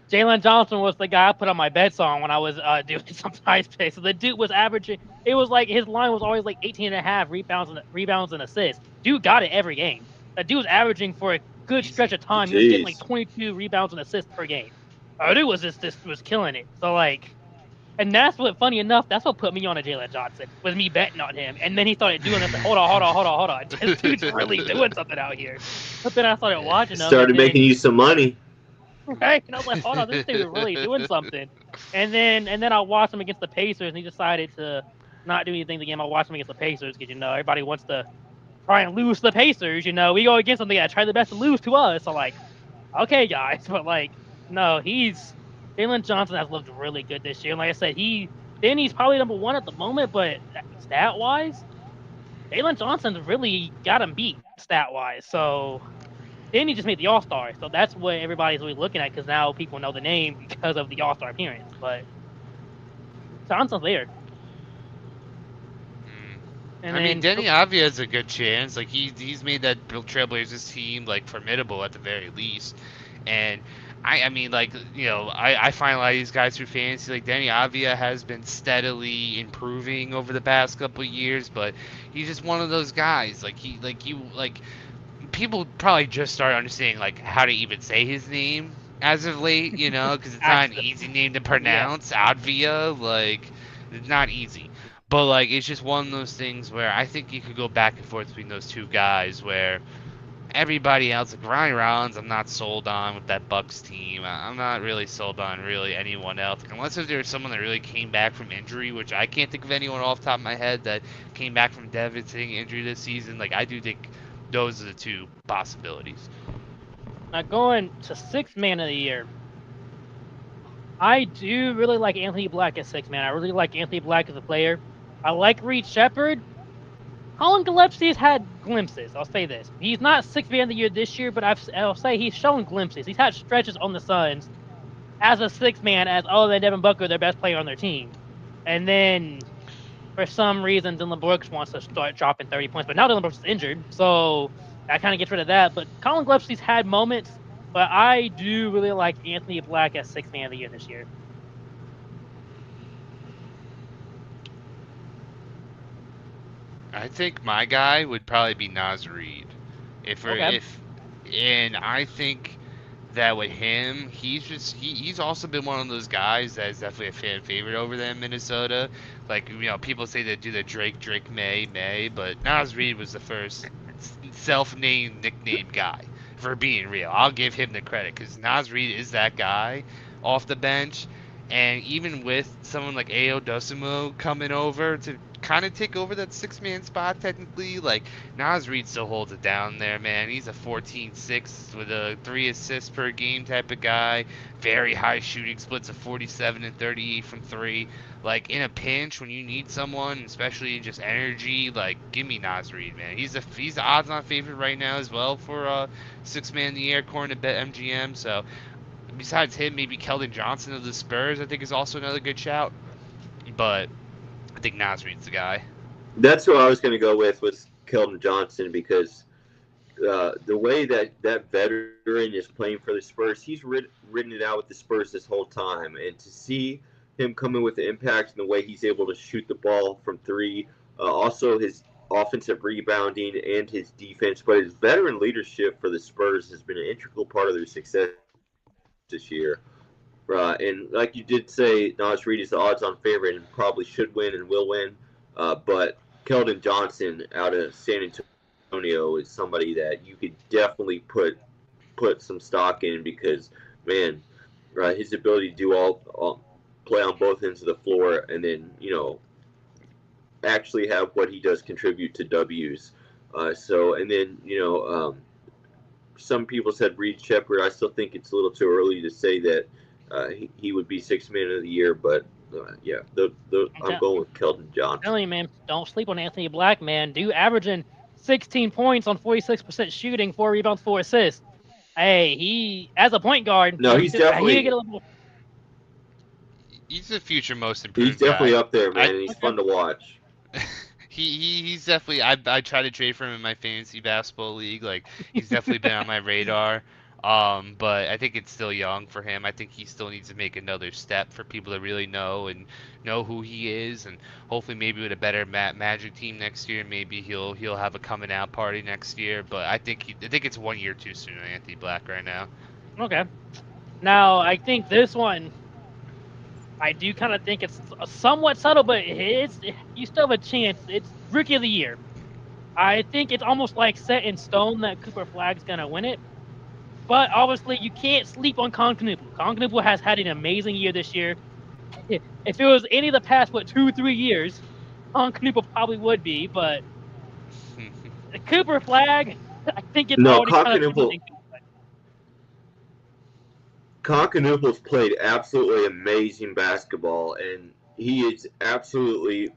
Jalen Johnson was the guy I put on my bets on when I was doing some prize picks. So the dude was averaging, it was like his line was always like 18.5 rebounds and assists. Dude got it every game. That dude was averaging for a good stretch of time. He was getting like 22 rebounds and assists per game. Dude was was killing it. So like, and that's what, funny enough, that's what put me on a Jalen Johnson, was me betting on him. And then he started doing this. Like, hold on. This dude's really doing something out here. But then I started watching him. Started making you some money. Right? And I was like, hold on, this dude is really doing something. And then I watched him against the Pacers, and he decided to not do anything the game. I watched him against the Pacers because, you know, everybody wants to try and lose to the Pacers. You know, we go against them, they got to try the best to lose to us. So, like, okay, guys. But, like, no, Jalen Johnson has looked really good this year. And like I said, he's probably number 1 at the moment, but stat-wise, Jalen Johnson's really got him beat stat-wise. So then he just made the All-Star. So that's what everybody's really looking at, because now people know the name because of the All-Star appearance. But Johnson's there. And I mean, Denny Avdia has a good chance. Like he's made that Trailblazers team like formidable at the very least. And I mean, like, you know, I find a lot of these guys through fantasy. Like Denny Avdia has been steadily improving over the past couple of years, but he's just one of those guys. Like people probably just start understanding like how to even say his name as of late, you know, because it's not an easy name to pronounce. Avdia, like, it's not easy. But like, it's just one of those things where I think you could go back and forth between those two guys where. Everybody else, like Ryan Rollins, I'm not sold on with that Bucks team. I'm not really sold on really anyone else, unless if there's someone that really came back from injury, which I can't think of anyone off the top of my head that came back from devastating injury this season. Like, I do think those are the two possibilities. Now going to 6th man of the year, I do really like Anthony Black as 6th man. I really like Anthony Black as a player. I like Reed Shepherd, Colin Gillespie's had glimpses. I'll say this: he's not sixth man of the year this year, but I'll say he's shown glimpses. He's had stretches on the Suns as a sixth man, as than Devin Booker, their best player on their team, and then for some reason Dylan Brooks wants to start dropping 30 points, but now Dylan Brooks is injured, so that kind of gets rid of that. But Colin Gillespie's had moments, but I do really like Anthony Black as sixth man of the year this year. I think my guy would probably be Naz Reid. Okay. And I think that with him, he's also been one of those guys that is definitely a fan favorite over there in Minnesota. Like, people say they do the Drake May, but Naz Reid was the first self-named nickname guy. For being real, I'll give him the credit because Naz Reid is that guy off the bench, and even with someone like Ayo Dosunmu coming over to kind of take over that six-man spot technically, like Naz Reid still holds it down there, man. He's a 14-6 with a 3 assists per game type of guy. Very high shooting splits of 47 and 38 from 3. Like in a pinch when you need someone, especially just energy, like give me Naz Reid, man. He's the odds-on favorite right now as well for six-man in the year according to BetMGM. So besides him, maybe Keldon Johnson of the Spurs I think is also another good shout. But I think Naz Reid's the guy. That's who I was going to go with was Keldon Johnson because the way that veteran is playing for the Spurs, he's ridden it out with the Spurs this whole time. And to see him coming with the impact and the way he's able to shoot the ball from three, also his offensive rebounding and his defense, but his veteran leadership for the Spurs has been an integral part of their success this year. And like you did say, Naz Reid is the odds-on favorite and probably should win and will win. But Keldon Johnson out of San Antonio is somebody that you could definitely put some stock in because, man, his ability to do all play on both ends of the floor and then, actually have what he does contribute to W's. And then, some people said Reed Sheppard. I still think it's a little too early to say that he would be sixth man of the year, but I'm going with Keldon Johnson. I'm telling you, man, don't sleep on Anthony Black, man. Dude averaging 16 points on 46% shooting, 4 rebounds, 4 assists. Hey, he as a point guard. No, he's definitely. He's the future most improved. He's definitely guy. up there, man. And he's fun to watch. He's definitely. I try to trade for him in my fantasy basketball league. Like he's definitely been on my radar. But I think it's still young for him. I think he still needs to make another step for people to really know who he is, and hopefully maybe with a better Magic team next year, maybe he'll have a coming out party next year. But I think it's 1 year too soon, Anthony Black right now. Okay. Now I think this one, I do kind of think it's somewhat subtle, but you still have a chance. It's Rookie of the Year. I think it's almost like set in stone that Cooper Flagg's gonna win it. But obviously, you can't sleep on Colin Knuble. Colin Knuble has had an amazing year this year. If it was any of the past, 2-3 years, Colin Knuble probably would be. But Cooper Flagg, I think it's already kind of Colin Knuble's played absolutely amazing basketball, and he is absolutely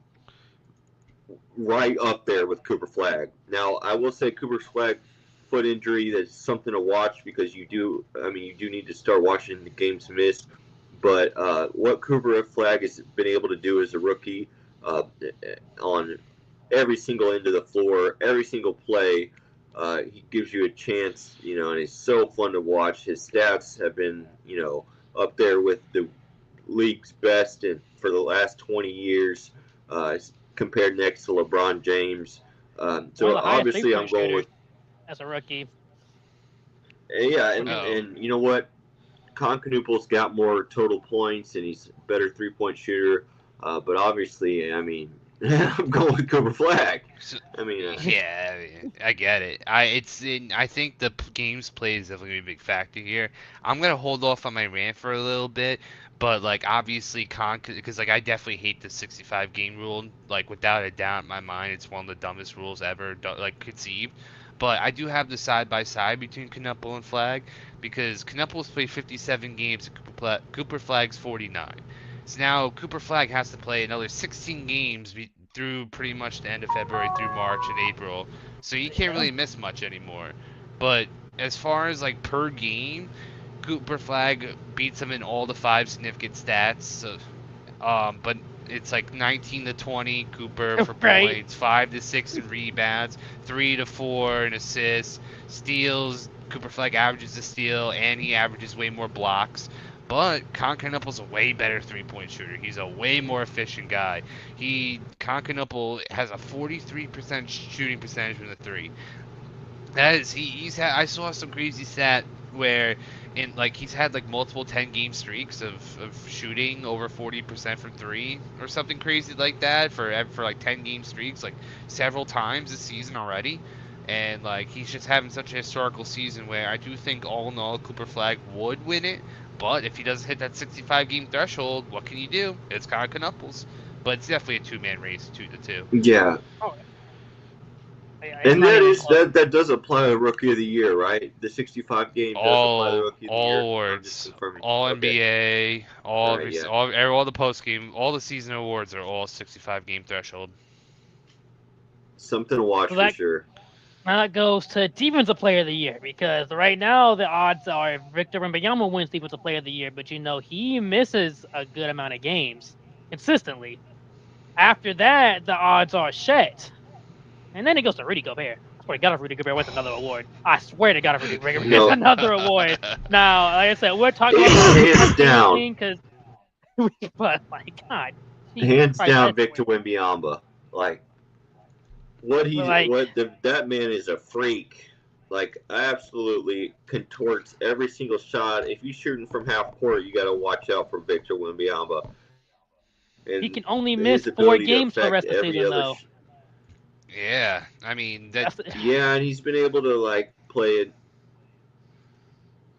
right up there with Cooper Flagg. Now, I will say Cooper Flagg foot injury, that's something to watch because you do need to start watching the games missed. But what Cooper Flagg has been able to do as a rookie on every single end of the floor, every single play, he gives you a chance, and it's so fun to watch. His stats have been, up there with the league's best for the last 20 years, compared next to LeBron James. So obviously I'm going with as a rookie. Yeah, and you know what? Colin Knuble's got more total points, and he's a better three-point shooter. But obviously, I'm going with Cooper Flagg. Yeah, I get it. I think the games played is definitely a big factor here. I'm gonna hold off on my rant for a little bit, but obviously because I definitely hate the 65 game rule. Without a doubt in my mind, it's one of the dumbest rules ever conceived. But I do have the side-by-side between Knuble and Flagg because Knuble's played 57 games and Cooper Flagg's 49. So now Cooper Flagg has to play another 16 games through pretty much the end of February through March and April, so you can't really miss much anymore. But as far as like per game, Cooper Flag beats him in all the 5 significant stats. So, but it's like 19 to 20 Cooper for Right. points, 5 to 6 in rebounds, 3 to 4 in assists, steals. Cooper Flag averages a steal, and he averages way more blocks. But Constantinople a way better 3-point shooter. He's a way more efficient guy. Constantinople has a 43% shooting percentage from the 3. That is, he's had. I saw some crazy stat where, he's had like multiple 10-game streaks of shooting over 40% from 3 or something crazy like that for like 10-game streaks, like several times this season already. And like he's just having such a historical season where I do think all in all Cooper Flag would win it. But if he doesn't hit that 65-game threshold, what can you do? It's kind of Knupples. But it's definitely a 2-man race, 2 to 2. Yeah. And that does apply to Rookie of the Year, right? The 65 game does apply to Rookie of the Year. All awards, all NBA, all the post game, all the season awards are all 65-game threshold. Something to watch for sure. Now that goes to Defensive Player of the Year, because right now the odds are Victor Wembanyama wins Defensive Player of the Year, but he misses a good amount of games consistently. After that, the odds are Chet. And then it goes to Rudy Gobert. I swear to God, if Rudy Gobert wins another award. I swear to God, if Rudy Gobert wins another award. Now, like I said, we're talking about hands down. But my God, hands down, Victor Wembanyama. Like that man is a freak. Like absolutely contorts every single shot. If you're shooting from half court, you got to watch out for Victor Wembanyama. And he can only miss 4 games for the rest of the season, though. Yeah, I mean that. Yeah, and he's been able to like play it.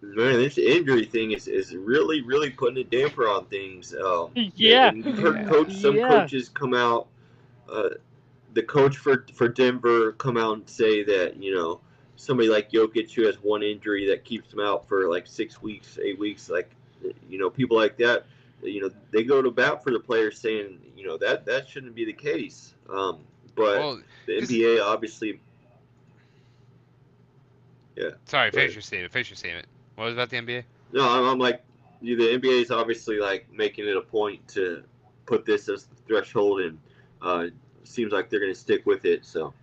Man, this injury thing is really, really putting a damper on things. Yeah. Some coaches come out. The coach for Denver come out and say that somebody like Jokic who has one injury that keeps him out for like 6 weeks, 8 weeks, like people like that. They go to bat for the players saying that shouldn't be the case. But the NBA obviously. Yeah. Sorry, finish your statement. What was about the NBA? No, I'm like, the NBA is obviously like making it a point to put this as the threshold, and seems like they're going to stick with it. So.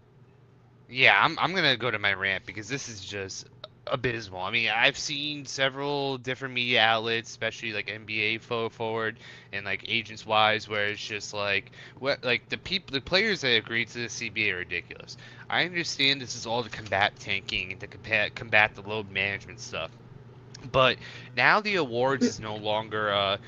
Yeah, I'm going to go to my rant because this is just abysmal. I mean, I've seen several different media outlets, especially like NBA forward and like agents wise, where it's just like the players that agree to the CBA are ridiculous. I understand this is all to combat tanking and to combat the load management stuff, but now the awards is no longer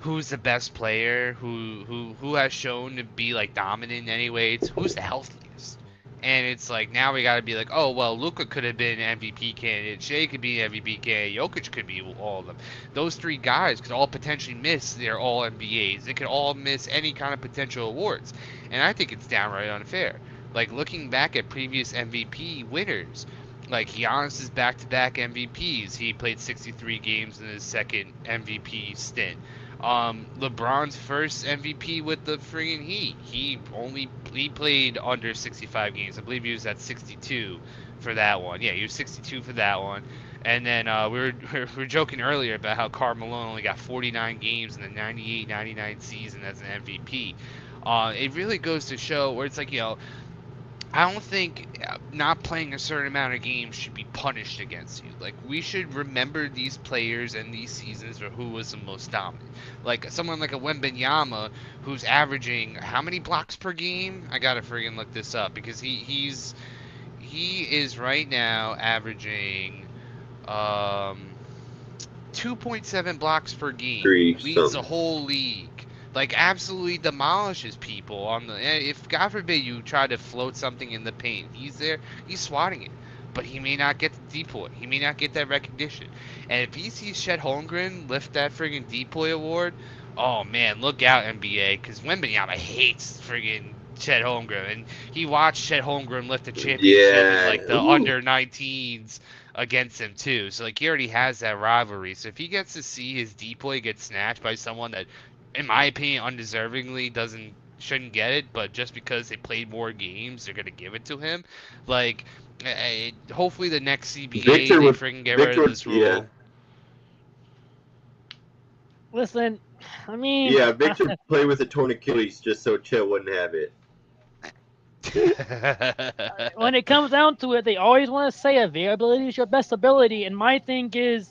who's the best player, who has shown to be like dominant anyway. It's who's the healthiest. And it's like now we got to be like, oh well, Luka could have been an MVP candidate, Shea could be an MVP candidate, Jokic could be all of them. Those 3 guys could all potentially miss their All NBAs. They could all miss any kind of potential awards, and I think it's downright unfair. Like looking back at previous MVP winners, like Giannis's back-to-back MVPs, he played 63 games in his second MVP stint. LeBron's first MVP with the friggin' Heat, he played under 65 games. I believe he was at 62 for that one. Yeah, he was 62 for that one. And then we were joking earlier about how Karl Malone only got 49 games in the 98-99 season as an MVP. It really goes to show where it's like, I don't think not playing a certain amount of games should be punished against you. Like, we should remember these players and these seasons for who was the most dominant. Like, someone like a Wembanyama who's averaging how many blocks per game? I gotta friggin' look this up because he is right now averaging 2.7 blocks per game. Leads the whole league. Like, absolutely demolishes people on the. If God forbid you try to float something in the paint, he's there, he's swatting it, but he may not get the depoy. He may not get that recognition. And if he sees Chet Holmgren lift that friggin' depoy award, oh man, look out NBA, because Wembanyama hates friggin' Chet Holmgren, and he watched Chet Holmgren lift the championship in like the under 19s against him too. So like he already has that rivalry. So if he gets to see his depoy get snatched by someone that, in my opinion, undeservingly doesn't shouldn't get it, but just because they played more games, they're gonna give it to him. Like, hopefully the next CBA they freaking get rid of this rule. Yeah. Listen, I mean, Yeah, Victor played with a torn Achilles just so Chet wouldn't have it. when it comes down to it, they always want to say availability is your best ability. And my thing is,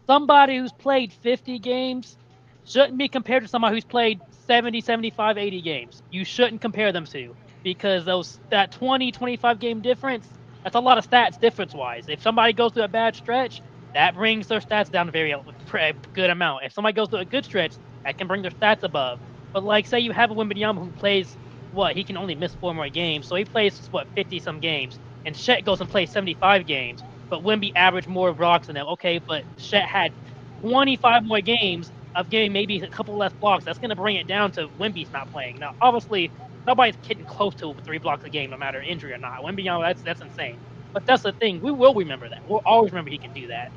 somebody who's played 50 games shouldn't be compared to somebody who's played 70, 75, 80 games. You shouldn't compare them to, because that 20, 25 game difference, that's a lot of stats difference-wise. If somebody goes through a bad stretch, that brings their stats down a very good amount. If somebody goes through a good stretch, that can bring their stats above. But like, say you have a Wembanyama who plays, he can only miss 4 more games, so he plays, 50-some games, and Chet goes and plays 75 games, but Wemby averaged more blocks than them. Okay, but Chet had 25 more games of getting maybe a couple less blocks. That's going to bring it down to Wemby's not playing. Now, obviously, nobody's getting close to 3 blocks a game, no matter injury or not. Wemby, that's insane. But that's the thing. We will remember that. We'll always remember he can do that.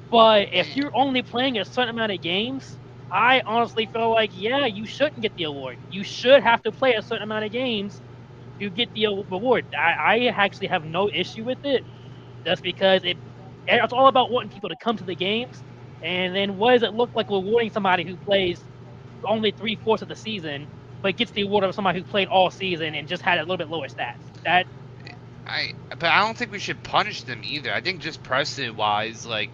But if you're only playing a certain amount of games, I honestly feel like, yeah, you shouldn't get the award. You should have to play a certain amount of games to get the award. I actually have no issue with it, just because it's all about wanting people to come to the games. And then what does it look like rewarding somebody who plays only 3/4 of the season, but gets the award of somebody who played all season and just had a little bit lower stats? But I don't think we should punish them either. I think just precedent-wise, like,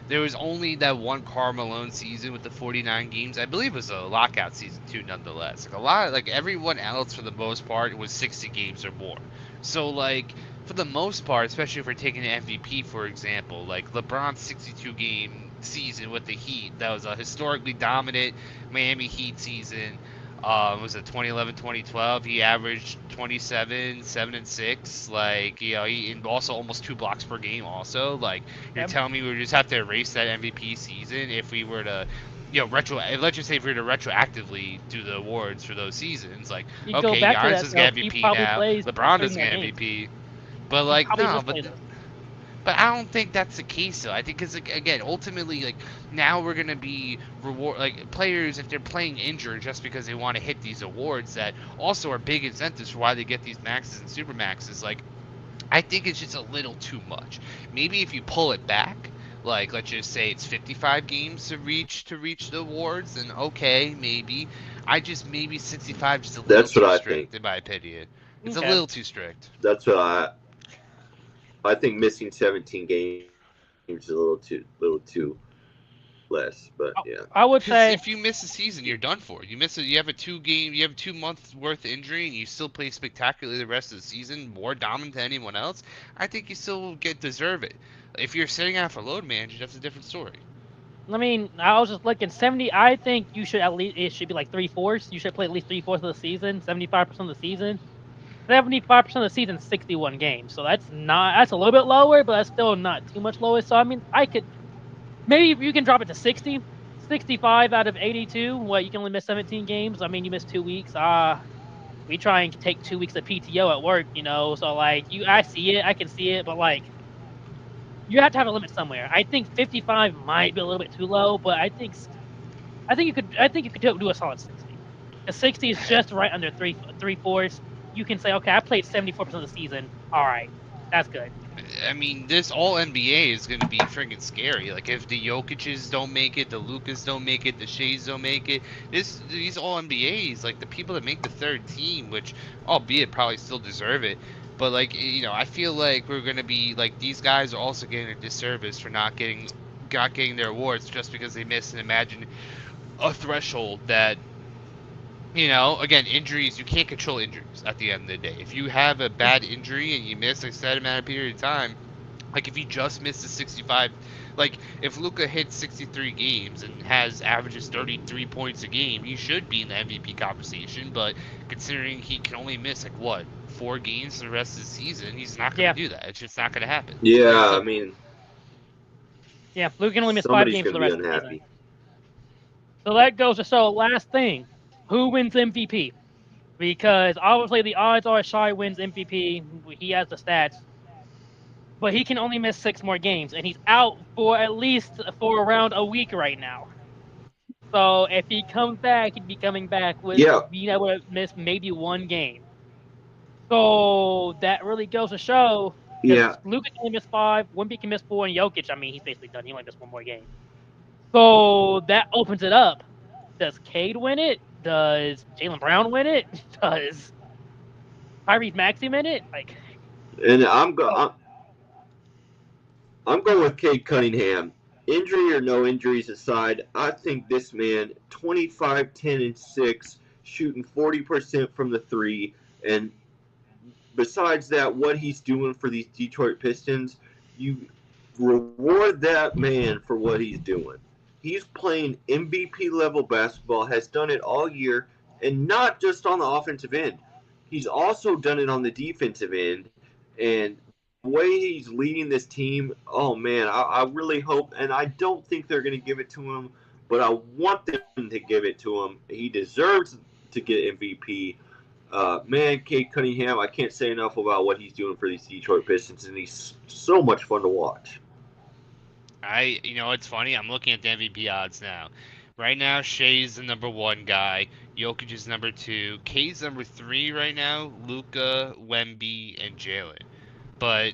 there was only that one Karl Malone season with the 49 games. I believe it was a lockout season too, nonetheless. Like everyone else for the most part was 60 games or more. So like, for the most part, especially if we're taking an MVP for example, like LeBron's 62 game season with the Heat, that was a historically dominant Miami Heat season. Was it 2011, 2012? He averaged 27, 7 and 6. Like, he and also almost 2 blocks per game. Also, like, you're telling me we would just have to erase that MVP season if we were to, let's just say if we were to retroactively do the awards for those seasons. Like, okay, Giannis doesn't get MVP now. LeBron doesn't get MVP. But like, no, but I don't think that's the case, though. I think because, again, ultimately, like, now we're going to be players, if they're playing injured just because they want to hit these awards that also are big incentives for why they get these maxes and super maxes. Like, I think it's just a little too much. Maybe if you pull it back, like, let's just say it's 55 games to reach the awards, then okay, maybe. Maybe 65 is just a little too strict, in my opinion. It's a little too strict. That's what I think missing 17 games is a little too less, but yeah. I would say if you miss a season, you're done for. You have a 2 months worth of injury, and you still play spectacularly the rest of the season, more dominant than anyone else. I think you still deserve it. If you're sitting out for load management, that's a different story. I mean, I was just looking 70. I think you should it should be like 3/4. You should play at least 3/4 of the season, 75% of the season. 75% of the season, 61 games. So that's a little bit lower, but that's still not too much lower. So I mean, maybe you can drop it to 60, 65 out of 82. You can only miss 17 games. I mean, you missed 2 weeks. We try and take 2 weeks of PTO at work, So like, I see it, I can see it, but like, you have to have a limit somewhere. I think 55 might be a little bit too low, but I think you could do a solid 60. A 60 is just right under 3/4. You can say, okay, I played 74% of the season. All right, that's good. I mean, this all NBA is going to be freaking scary. Like, if the Jokic's don't make it, the Lucas don't make it, the Shays don't make it, these all NBAs, like the people that make the third team, which, albeit probably still deserve it, but like, I feel like we're going to be like, these guys are also getting a disservice for not getting their awards just because they missed and imagine a threshold that. Again, injuries, you can't control injuries at the end of the day. If you have a bad injury and you miss a set amount of period of time, like if you just miss the 65, like if Luka hits 63 games and averages 33 points a game, he should be in the MVP conversation. But considering he can only miss 4 games for the rest of the season, he's not going to do that. It's just not going to happen. Yeah, I mean, Luka can only miss 5 games for the rest of the season. So that goes to show last thing. Who wins MVP? Because obviously the odds are Shai wins MVP. He has the stats. But he can only miss 6 more games, and he's out for around a week right now. So if he comes back, he'd be coming back with Yeah, being able to miss maybe one game. So that really goes to show because yeah. Luka can only miss 5, Wemby can miss 4, and Jokic, I mean, he's basically done. He only missed one more game. So that opens it up. Does Cade win it? Does Jaylen Brown win it? Does Tyrese Maxey win it? Like, And I'm going with Cade Cunningham. Injury or no injuries aside, I think this man, 25, 10, and 6, shooting 40% from the three, and besides that, what he's doing for these Detroit Pistons, you reward that man for what he's doing. He's playing MVP level basketball, has done it all year, and not just on the offensive end. He's also done it on the defensive end. And the way he's leading this team, oh man, I really hope, and I don't think they're going to give it to him, but I want them to give it to him. He deserves to get MVP. Man, Cade Cunningham, I can't say enough about what he's doing for these Detroit Pistons, and he's so much fun to watch. It's funny. I'm looking at the MVP odds now. Right now, Shea's the number 1 guy. Jokic is number 2. Cade's number 3 right now. Luka, Wemby, and Jalen. But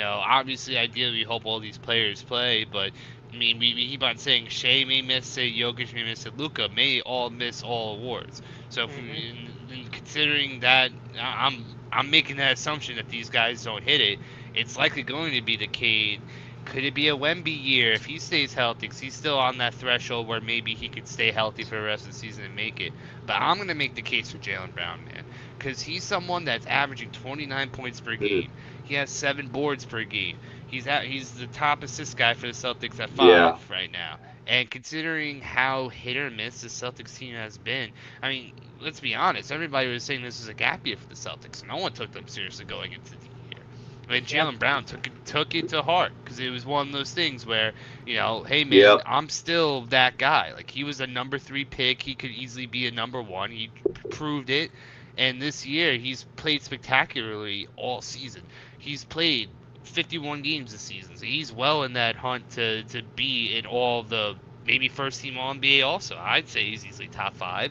obviously, ideally, we hope all these players play. But I mean, we keep on saying Shea may miss it, Jokic may miss it, Luka may all miss all awards. So if in considering that, I'm making that assumption that these guys don't hit it. It's likely going to be the Cade. Could it be a Wemby year if he stays healthy? Because he's still on that threshold where maybe he could stay healthy for the rest of the season and make it. But I'm going to make the case for Jaylen Brown, man. Because he's someone that's averaging 29 points per game. He has 7 boards per game. He's the top assist guy for the Celtics at 5 right now. And considering how hit or miss the Celtics team has been, I mean, let's be honest. Everybody was saying this was a gap year for the Celtics. No one took them seriously going into the year. And Jaylen Brown took it to heart because it was one of those things where, hey man, I'm still that guy. Like, he was a number 3 pick. He could easily be a number 1. He proved it. And this year, he's played spectacularly all season. He's played 51 games this season. So he's well in that hunt to be in all the maybe first team All-NBA also. I'd say he's easily top 5.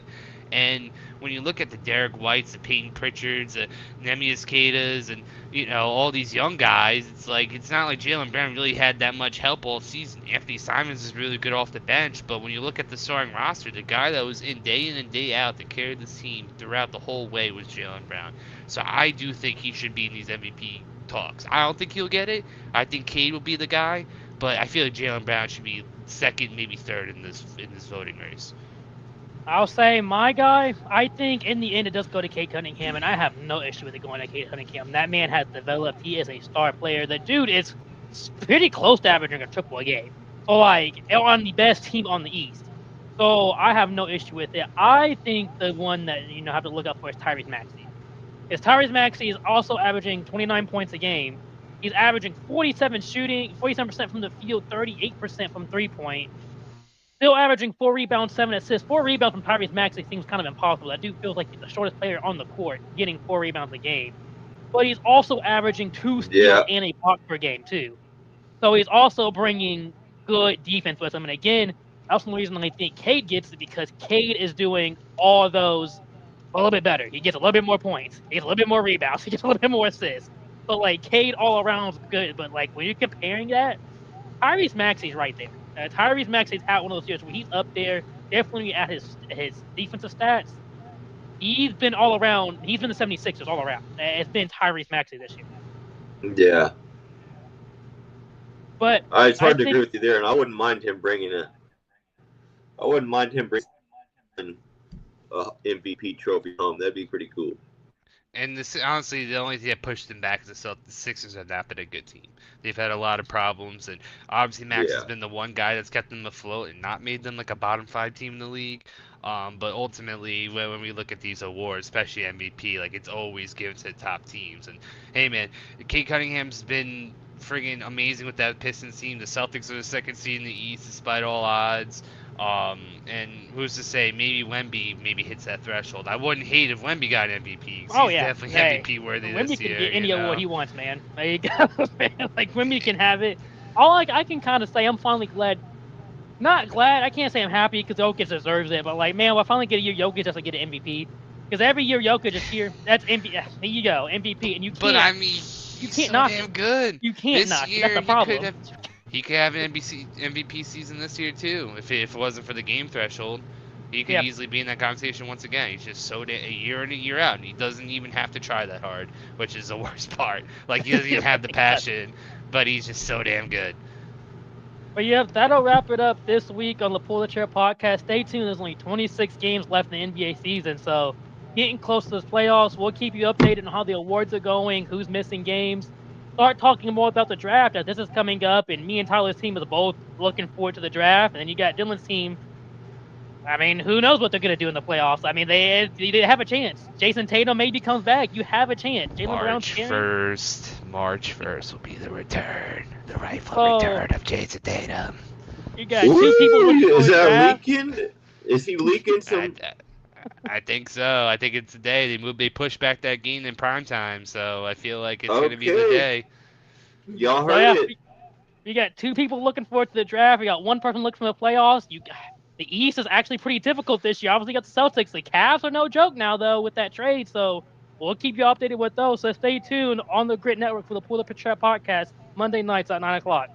And when you look at the Derek Whites, the Peyton Pritchards, the Neemias Quedas, and all these young guys, it's not like Jaylen Brown really had that much help all season. Anthony Simons is really good off the bench, but when you look at the starting roster, the guy that was in and day out that carried this team throughout the whole way was Jaylen Brown. So I do think he should be in these MVP talks. I don't think he'll get it. I think Cade will be the guy, but I feel like Jaylen Brown should be second, maybe third in this voting race. I'll say my guy, I think in the end it does go to Cade Cunningham, and I have no issue with it going to Cade Cunningham. That man has developed. He is a star player. The dude is pretty close to averaging a triple a game. So, on the best team on the East. So, I have no issue with it. I think the one that, have to look up for is Tyrese Maxey. Because Tyrese Maxey is also averaging 29 points a game. He's averaging 47% from the field, 38% from three-point. Still averaging 4 rebounds, 7 assists. 4 rebounds from Tyrese Maxey seems kind of impossible. That dude feels like he's the shortest player on the court, getting 4 rebounds a game. But he's also averaging 2 steals and a block per game, too. So he's also bringing good defense with him. And again, that's one reason I think Cade gets it, because Cade is doing all those a little bit better. He gets a little bit more points. He gets a little bit more rebounds. He gets a little bit more assists. So, Cade all around is good. But, when you're comparing that, Tyrese Maxey's right there. Tyrese Maxey's at one of those years where he's up there, definitely at his defensive stats. He's been all around. He's been the 76ers all around. It's been Tyrese Maxey this year. Yeah. But it's hard to agree with you there, and I wouldn't mind him bringing it. I wouldn't mind him bringing a MVP trophy home. That'd be pretty cool. And honestly, the only thing that pushed them back is the Sixers have not been a good team. They've had a lot of problems, and obviously Max has been the one guy that's kept them afloat and not made them like a bottom 5 team in the league. But ultimately, when we look at these awards, especially MVP, it's always given to the top teams. And hey, man, Cade Cunningham's been friggin' amazing with that Pistons team. The Celtics are the second seed in the East despite all odds. And who's to say maybe Wemby hits that threshold. I wouldn't hate if Wemby got an MVP. He's definitely MVP worthy this year. Wemby can get any award he wants, man. Wemby can have it. I can kind of say I'm finally glad Not glad. I can't say I'm happy because Jokic deserves it, but like, man, we'll finally get a year Jokic just to get an MVP. Because every year Jokic is here, that's MVP. There you go, MVP, and you can't. But I mean, you he's can't so knock damn it. good. You can't This knock it. year, That's the problem. He could have an MVP season this year too, if it wasn't for the game threshold. He could easily be in that conversation once again. He's just so a year in and year out, and he doesn't even have to try that hard, which is the worst part. Like, he doesn't even have the passion, but he's just so damn good. But yeah, that'll wrap it up this week on the Pull the Chair podcast. Stay tuned. There's only 26 games left in the NBA season, so getting close to the playoffs. We'll keep you updated on how the awards are going, who's missing games. Start talking more about the draft as this is coming up, and me and Tyler's team is both looking forward to the draft. And then you got Dylan's team. I mean, who knows what they're going to do in the playoffs? I mean, they have a chance. Jason Tatum maybe comes back. You have a chance. Jaylen Brown's March 1st will be the rightful return of Jason Tatum. You got two people looking for Is the that draft. leaking? Is he leaking some? I think so. I think it's the day they pushed back that game in prime time, so I feel like it's gonna be the day. Y'all heard it. You got two people looking forward to the draft. You got one person looking for the playoffs. The East is actually pretty difficult this year. Obviously, you got the Celtics. The Cavs are no joke now, though, with that trade. So we'll keep you updated with those. So stay tuned on the Grit Network for the Pull the Chair podcast Monday nights at 9 o'clock.